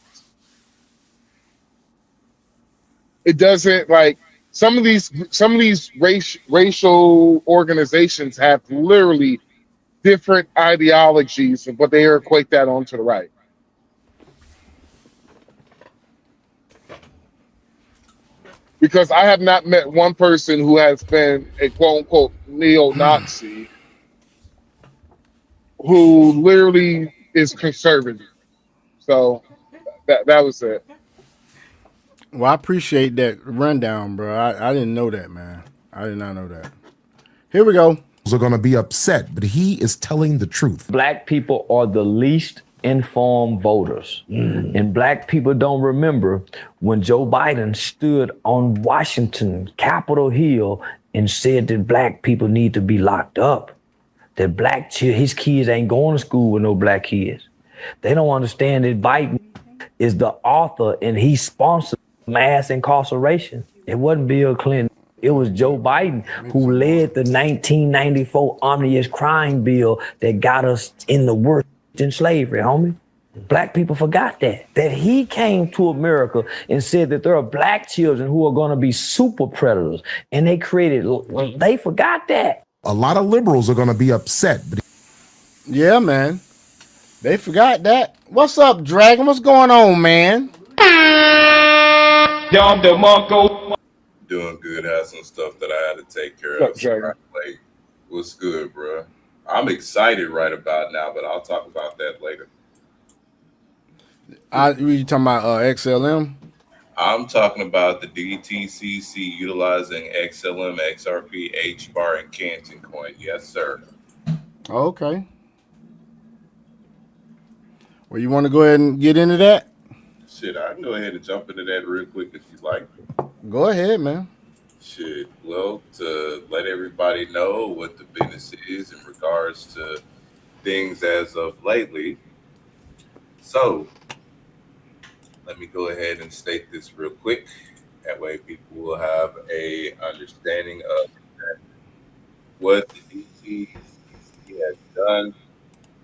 It doesn't, like, some of these racial organizations have literally different ideologies, but they equate that onto the right. Because I have not met one person who has been a quote-unquote neo-Nazi who literally is conservative. So that was it. Well, I appreciate that rundown, bro. I didn't know that, man. I did not know that. Here we go. Are going to be upset, but he is telling the truth. Black people are the least informed voters. And black people don't remember when Joe Biden stood on Washington, Capitol Hill, and said that black people need to be locked up. That his kids ain't going to school with no black kids. They don't understand that Biden is the author and he sponsored mass incarceration. It wasn't Bill Clinton. It was Joe Biden who led the 1994 omnibus crime bill that got us in the worst in slavery, homie. Black people forgot that he came to America and said that there are black children who are going to be super predators, and they forgot that. A lot of liberals are going to be upset. But Yeah, man. They forgot that. What's up, Dragon? What's going on, man? Doing good. Had some stuff that I had to take care What's of. up, Dragon? Late. What's good, bro? I'm excited right about now, but I'll talk about that later. You talking about XLM? I'm talking about the DTCC utilizing XLM, XRP, H-bar, and Canton coin. Yes, sir. Okay. Well, you want to go ahead and get into that? Shit, I can go ahead and jump into that real quick if you like. Go ahead, man. Shit. Well, to let everybody know what the business is in regards to things as of lately. So, let me go ahead and state this real quick. That way people will have a understanding of what the DTCC has done.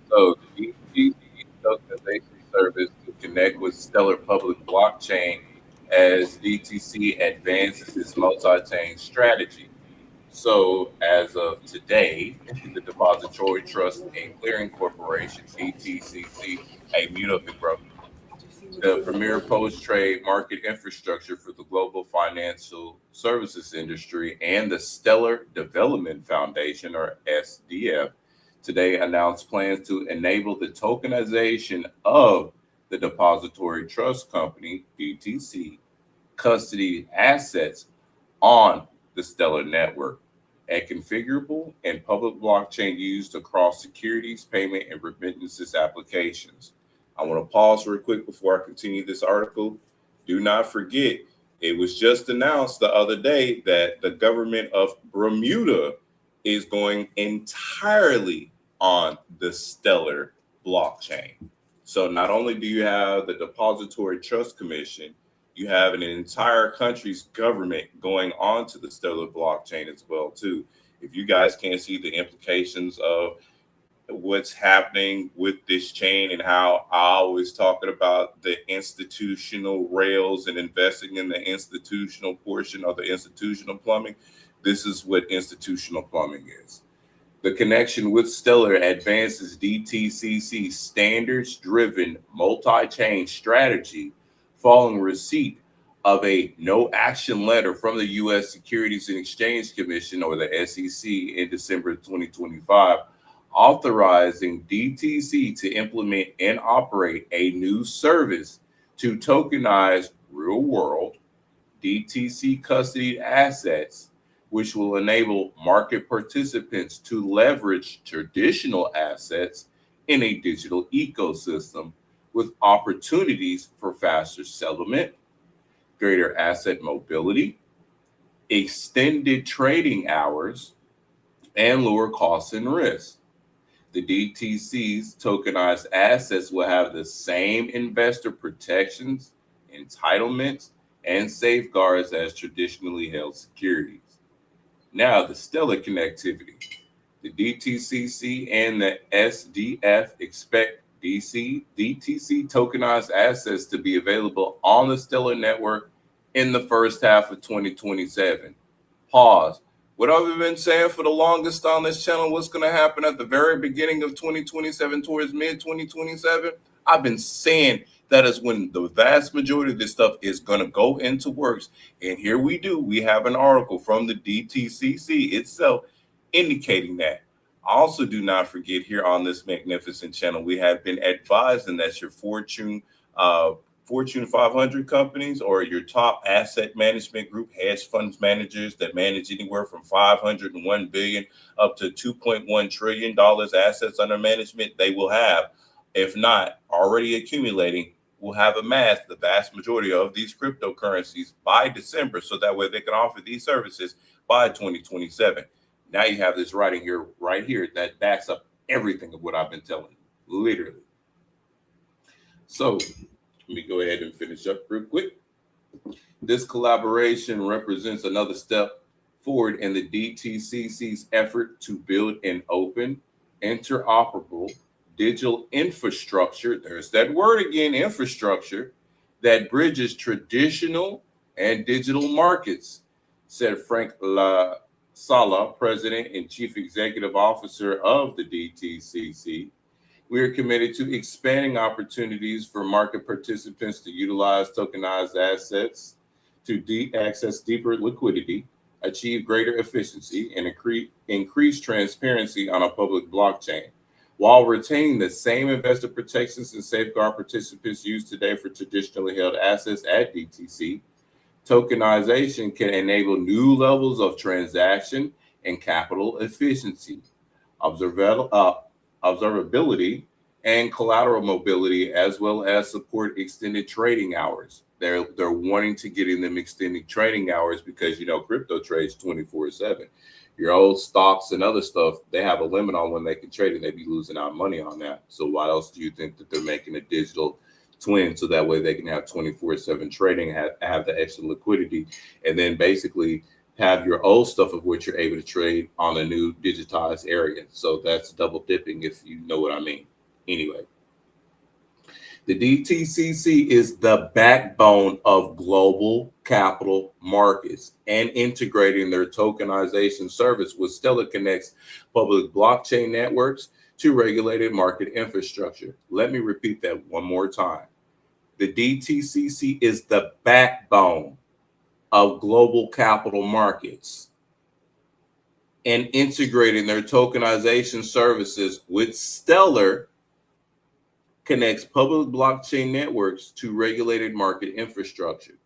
So the DTCC tokenization service to connect with Stellar Public Blockchain as DTC advances its multi-chain strategy. So as of today, the Depository Trust and Clearing Corporation, DTCC, hey, mute up, big bro. The premier post-trade market infrastructure for the global financial services industry, and the Stellar Development Foundation, or SDF, today announced plans to enable the tokenization of the Depository Trust Company, DTC, custody assets on the Stellar network, a configurable and public blockchain used across securities, payment, and remittances applications. I want to pause real quick before I continue this article. Do not forget, it was just announced the other day that the government of Bermuda is going entirely on the Stellar blockchain. So not only do you have the Depository Trust Commission, you have an entire country's government going on to the Stellar blockchain as well, too. If you guys can't see the implications of what's happening with this chain and how I always talking about the institutional rails and investing in the institutional portion of the institutional plumbing, this is what institutional plumbing is. The connection with Stellar advances DTCC standards-driven multi-chain strategy following receipt of a no-action letter from the U.S. Securities and Exchange Commission, or the SEC, in December 2025, authorizing DTC to implement and operate a new service to tokenize real-world DTC custodied assets, which will enable market participants to leverage traditional assets in a digital ecosystem with opportunities for faster settlement, greater asset mobility, extended trading hours, and lower costs and risks. The DTC's tokenized assets will have the same investor protections, entitlements, and safeguards as traditionally held securities. Now, the Stellar connectivity. The DTCC and the SDF expect DTC tokenized assets to be available on the Stellar network in the first half of 2027. Pause. What I've been saying for the longest on this channel, what's going to happen at the very beginning of 2027 towards mid-2027? I've been saying that is when the vast majority of this stuff is going to go into works. And here we do. We have an article from the DTCC itself indicating that. Also, do not forget, here on this magnificent channel, we have been advising that your Fortune 500 companies, or your top asset management group, hedge funds managers that manage anywhere from $501 billion up to $2.1 trillion assets under management, they will have, if not already accumulating, will have amassed the vast majority of these cryptocurrencies by December, so that way they can offer these services by 2027. Now you have this writing here, right here, that backs up everything of what I've been telling you, literally. So let me go ahead and finish up real quick. This collaboration represents another step forward in the DTCC's effort to build an open, interoperable digital infrastructure. There's that word again, infrastructure, that bridges traditional and digital markets, said Frank La Sala, President and Chief Executive Officer of the DTCC. We are committed to expanding opportunities for market participants to utilize tokenized assets to access deeper liquidity, achieve greater efficiency, and increase transparency on a public blockchain, while retaining the same investor protections and safeguard participants use today for traditionally held assets at DTC. Tokenization can enable new levels of transaction and capital efficiency, observability, and collateral mobility, as well as support extended trading hours. They're wanting to get in them extended trading hours because, crypto trades 24/7. Your old stocks and other stuff, they have a limit on when they can trade, and they be losing out money on that. So why else do you think that they're making a digital twin so that way they can have 24/7 trading, have the extra liquidity, and then basically have your old stuff of which you're able to trade on a new digitized area. So that's double dipping, if you know what I mean. Anyway, the DTCC is the backbone of global capital markets, and integrating their tokenization service with Stellar connects public blockchain networks to regulated market infrastructure. Let me repeat that one more time. The DTCC is the backbone of global capital markets, and integrating their tokenization services with Stellar connects public blockchain networks to regulated market infrastructure.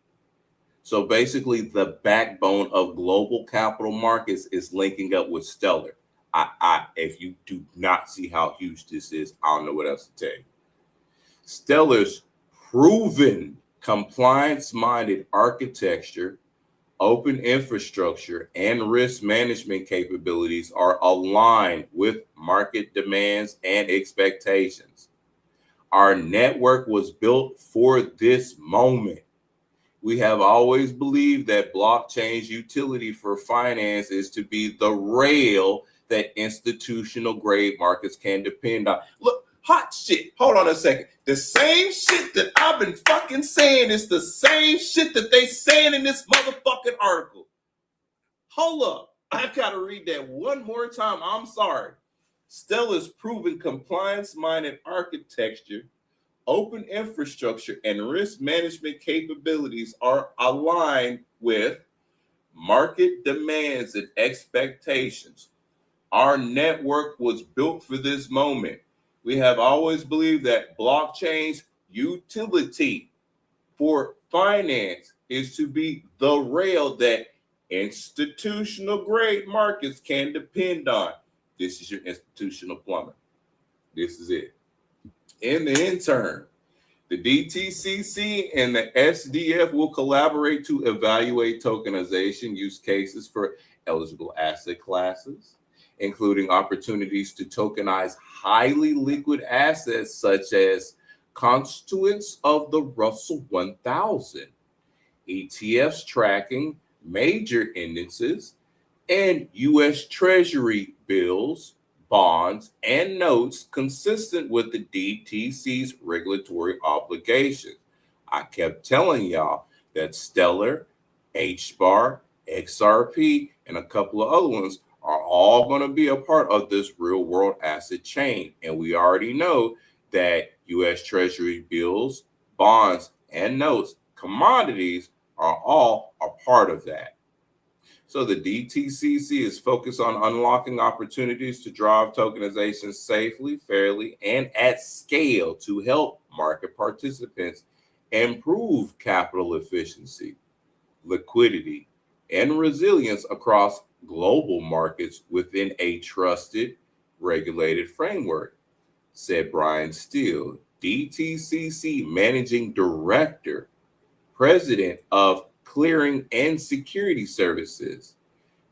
So basically, the backbone of global capital markets is linking up with Stellar. If you do not see how huge this is, I don't know what else to tell you. Stellar's proven compliance-minded architecture, open infrastructure, and risk management capabilities are aligned with market demands and expectations. Our network was built for this moment. We have always believed that blockchain's utility for finance is to be the rail that institutional grade markets can depend on. Look, hot shit. Hold on a second. The same shit that I've been fucking saying is the same shit that they saying in this motherfucking article. Hold up. I gotta read that one more time. I'm sorry. Stellar's proven compliance-minded architecture, open infrastructure, and risk management capabilities are aligned with market demands and expectations. Our network was built for this moment. We have always believed that blockchain's utility for finance is to be the rail that institutional grade markets can depend on. This is your institutional plumber. This is it. In the interim, the DTCC and the SDF will collaborate to evaluate tokenization use cases for eligible asset classes, including opportunities to tokenize highly liquid assets such as constituents of the Russell 1000, ETFs tracking major indices, and U.S. Treasury bills, bonds, and notes consistent with the DTC's regulatory obligations. I kept telling y'all that Stellar, HBAR, XRP, and a couple of other ones are all going to be a part of this real world asset chain. And we already know that U.S. Treasury bills, bonds, and notes, commodities are all a part of that. So the DTCC is focused on unlocking opportunities to drive tokenization safely, fairly, and at scale to help market participants improve capital efficiency, liquidity, and resilience across global markets within a trusted, regulated framework, said Brian Steele, DTCC Managing Director, President of Clearing and Security Services.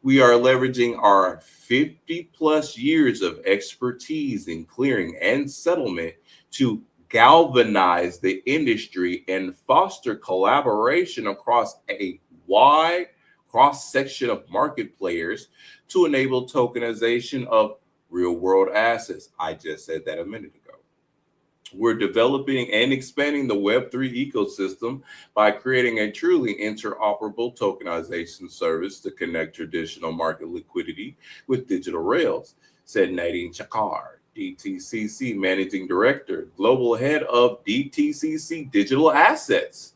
We are leveraging our 50 plus years of expertise in clearing and settlement to galvanize the industry and foster collaboration across a wide cross-section of market players to enable tokenization of real-world assets. I just said that a minute ago. We're developing and expanding the Web3 ecosystem by creating a truly interoperable tokenization service to connect traditional market liquidity with digital rails, said Nadine Chakar, DTCC Managing Director, Global Head of DTCC Digital Assets.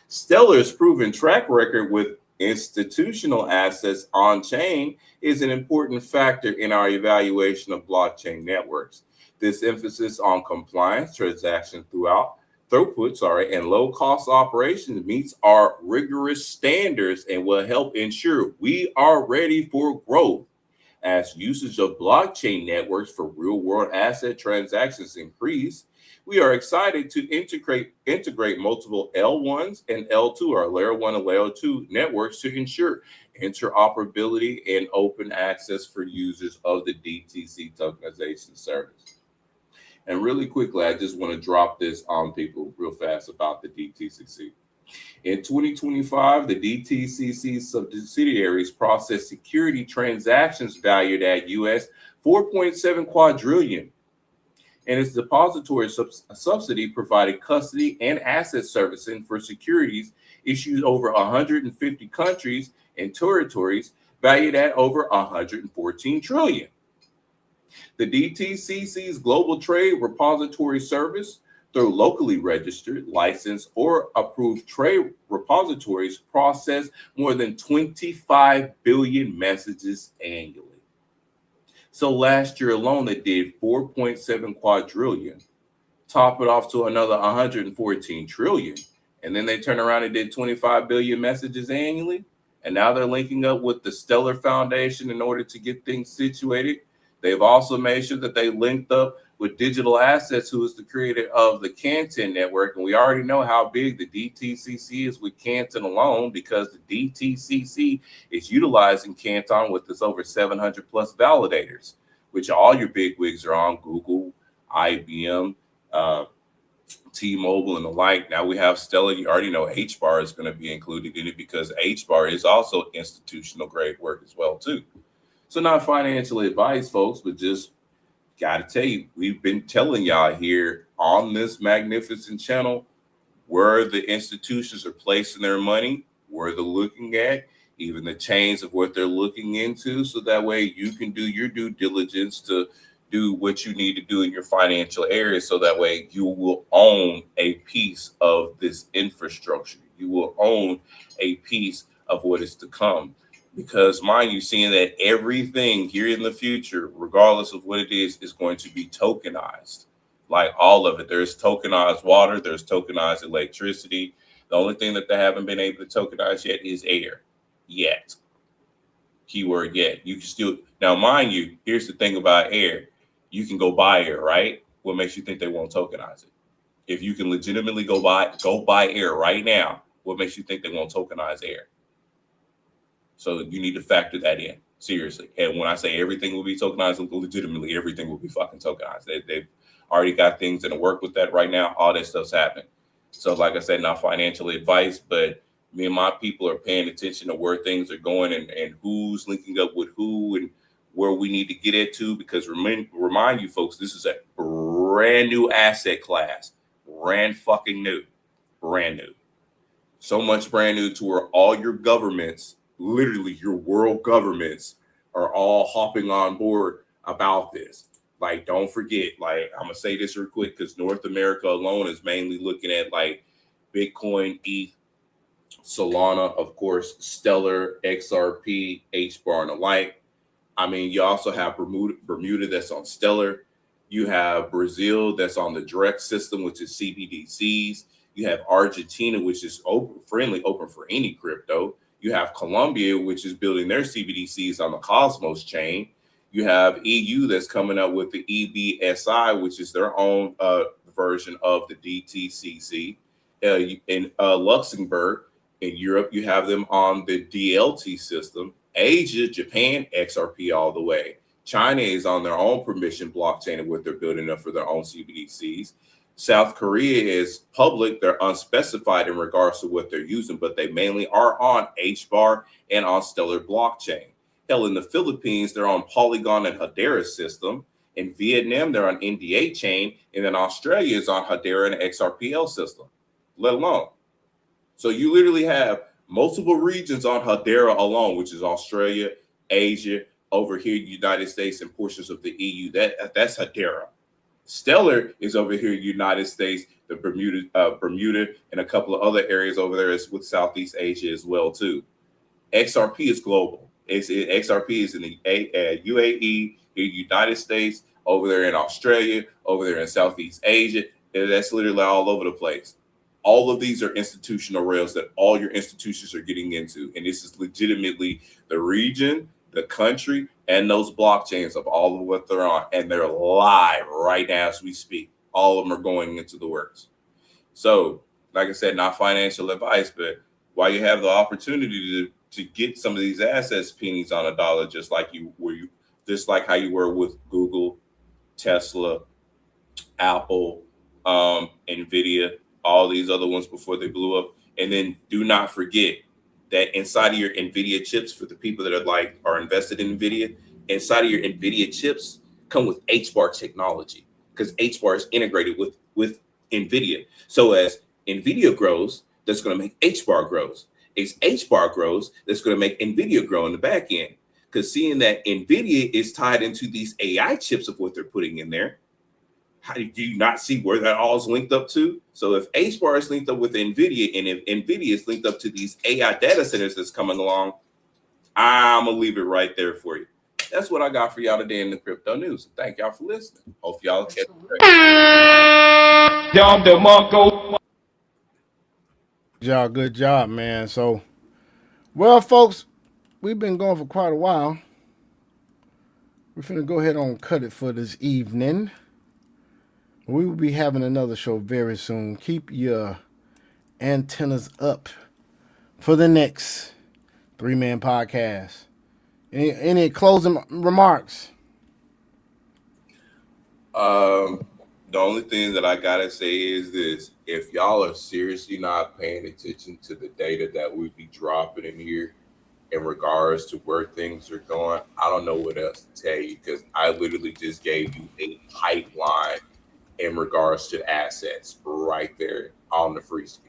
Stellar's proven track record with institutional assets on-chain is an important factor in our evaluation of blockchain networks. This emphasis on compliance, transaction throughput, and low-cost operations meets our rigorous standards and will help ensure we are ready for growth. As usage of blockchain networks for real-world asset transactions increase, we are excited to integrate multiple L1s and L2, or layer 1 and layer 2 networks, to ensure interoperability and open access for users of the DTC tokenization service. And really quickly, I just want to drop this on people real fast about the DTCC. In 2025, the DTCC subsidiaries processed security transactions valued at US 4.7 quadrillion. And its depository subsidy provided custody and asset servicing for securities issued over 150 countries and territories valued at over 114 trillion. The DTCC's Global Trade Repository Service, through locally registered, licensed, or approved trade repositories, process more than 25 billion messages annually. So last year alone, they did 4.7 quadrillion, top it off to another 114 trillion. And then they turn around and did 25 billion messages annually. And now they're linking up with the Stellar Foundation in order to get things situated. They've also made sure that they linked up with Digital Assets, who is the creator of the Canton Network. And we already know how big the DTCC is with Canton alone, because the DTCC is utilizing Canton with its over 700 plus validators, which all your big wigs are on: Google, IBM, T-Mobile, and the like. Now we have Stellar. You already know HBAR is going to be included in it, because HBAR is also institutional grade work as well too. So not financial advice, folks, but just got to tell you, we've been telling y'all here on this magnificent channel where the institutions are placing their money, where they're looking at, even the chains of what they're looking into, so that way you can do your due diligence to do what you need to do in your financial area, so that way you will own a piece of this infrastructure. You will own a piece of what is to come. Because, mind you, seeing that everything here in the future, regardless of what it is going to be tokenized. Like all of it. There's tokenized water. There's tokenized electricity. The only thing that they haven't been able to tokenize yet is air. Yet. Keyword yet. You can still, now mind you, here's the thing about air. You can go buy air, right? What makes you think they won't tokenize it? If you can legitimately go buy air right now, what makes you think they won't tokenize air? So you need to factor that in, seriously. And when I say everything will be tokenized, legitimately, everything will be fucking tokenized. They've already got things that work with that right now. All that stuff's happening. So like I said, not financial advice, but me and my people are paying attention to where things are going and who's linking up with who and where we need to get it to. Because remind you folks, this is a brand new asset class. Brand fucking new. Brand new. So much brand new to where all your governments, literally your world governments, are all hopping on board about this. Like, don't forget, like, I'm gonna say this real quick, because North America alone is mainly looking at like Bitcoin, ETH, Solana, of course, Stellar, XRP, HBAR, and the like. I mean, you also have Bermuda that's on Stellar. You have Brazil that's on the direct system, which is CBDCs. You have Argentina, which is open for any crypto. You have Colombia, which is building their CBDCs on the Cosmos chain. You have EU that's coming up with the EBSI, which is their own version of the DTCC. In Luxembourg, in Europe, you have them on the DLT system. Asia, Japan, XRP all the way. China is on their own permission blockchain and what they're building up for their own CBDCs. South Korea is public. They're unspecified in regards to what they're using, but they mainly are on HBAR and on Stellar blockchain. Hell, in the Philippines, they're on Polygon and Hedera system. In Vietnam, they're on NDA chain. And then Australia is on Hedera and XRPL system, let alone. So you literally have multiple regions on Hedera alone, which is Australia, Asia, over here, United States, and portions of the EU. That's Hedera. Stellar is over here, United States, the Bermuda, and a couple of other areas over there with Southeast Asia as well too. XRP is global. XRP is in the UAE, the United States, over there in Australia, over there in Southeast Asia. And that's literally all over the place. All of these are institutional rails that all your institutions are getting into, and this is legitimately the region, the country, and those blockchains of all of what they're on, and they're live right now as we speak. All of them are going into the works. So, like I said, not financial advice, but while you have the opportunity to get some of these assets pennies on a dollar, just like how you were with Google, Tesla, Apple, Nvidia, all these other ones before they blew up. And then do not forget that inside of your NVIDIA chips, for the people that are invested in NVIDIA, inside of your NVIDIA chips come with HBAR technology, because HBAR is integrated with NVIDIA. So as NVIDIA grows, that's going to make HBAR grows. As HBAR grows, that's going to make NVIDIA grow in the back end. Because seeing that NVIDIA is tied into these AI chips of what they're putting in there, how do you not see where that all is linked up to? So if HBAR is linked up with NVIDIA, and if NVIDIA is linked up to these AI data centers that's coming along, I'm going to leave it right there for you. That's what I got for y'all today in the crypto news. Thank y'all for listening. Hope y'all catch Good job, man. So, well, folks, we've been going for quite a while. We're finna go ahead and cut it for this evening. We will be having another show very soon. Keep your antennas up for the next 3-Man podcast. Any closing remarks? The only thing that I gotta say is this: if y'all are seriously not paying attention to the data that we be dropping in here in regards to where things are going, I don't know what else to tell you, because I literally just gave you a pipeline in regards to assets right there on the free ski.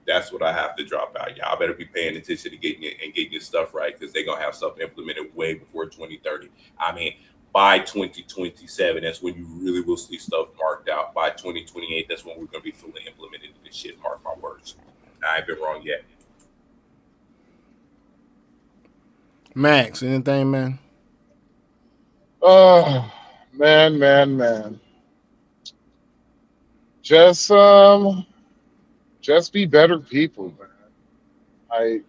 That's what I have to drop out. Y'all better be paying attention to getting your stuff right, because they're going to have stuff implemented way before 2030. I mean, by 2027, that's when you really will see stuff marked out. By 2028, that's when we're going to be fully implemented in this shit. Mark my words. I ain't been wrong yet. Max, anything, man? Oh, man. Just be better people, man.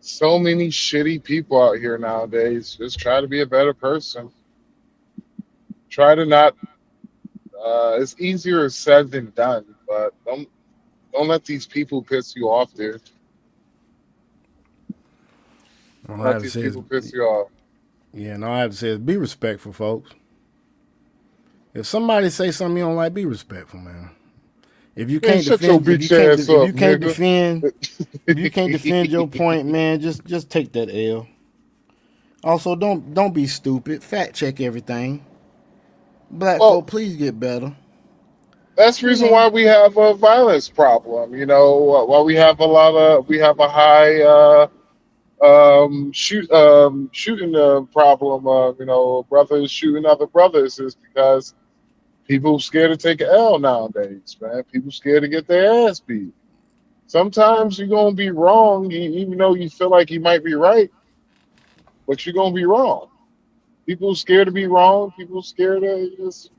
So many shitty people out here nowadays. Just try to be a better person. Try to not. It's easier said than done, but don't let these people piss you off, dude. Don't let these people piss you off. Yeah, and all I have to say is be respectful, folks. If somebody say something you don't like, be respectful, man. If you can't defend, if you can't defend your point, man, just take that L. Also, don't be stupid. Fact check everything. Black folk, please get better. That's the reason why we have a violence problem. You know, why we have a high shooting problem. Brothers shooting other brothers is because people scared to take an L nowadays, man. People scared to get their ass beat. Sometimes you're gonna be wrong, even though you feel like you might be right, but you're gonna be wrong. People scared to be wrong. People scared to just.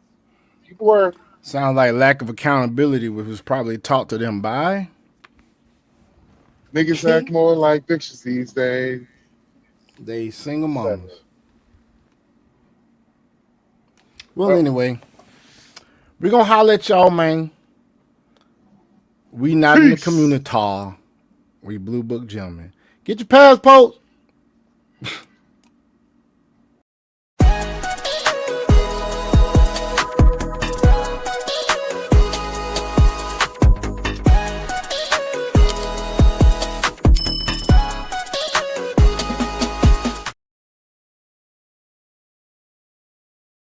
People are. Sounds like lack of accountability, which was probably taught to them by. Niggas act more like bitches these days. They single moms. Well, anyway, we're going to holler at y'all, man. We not in the community. We Blue Book gentlemen. Get your passports.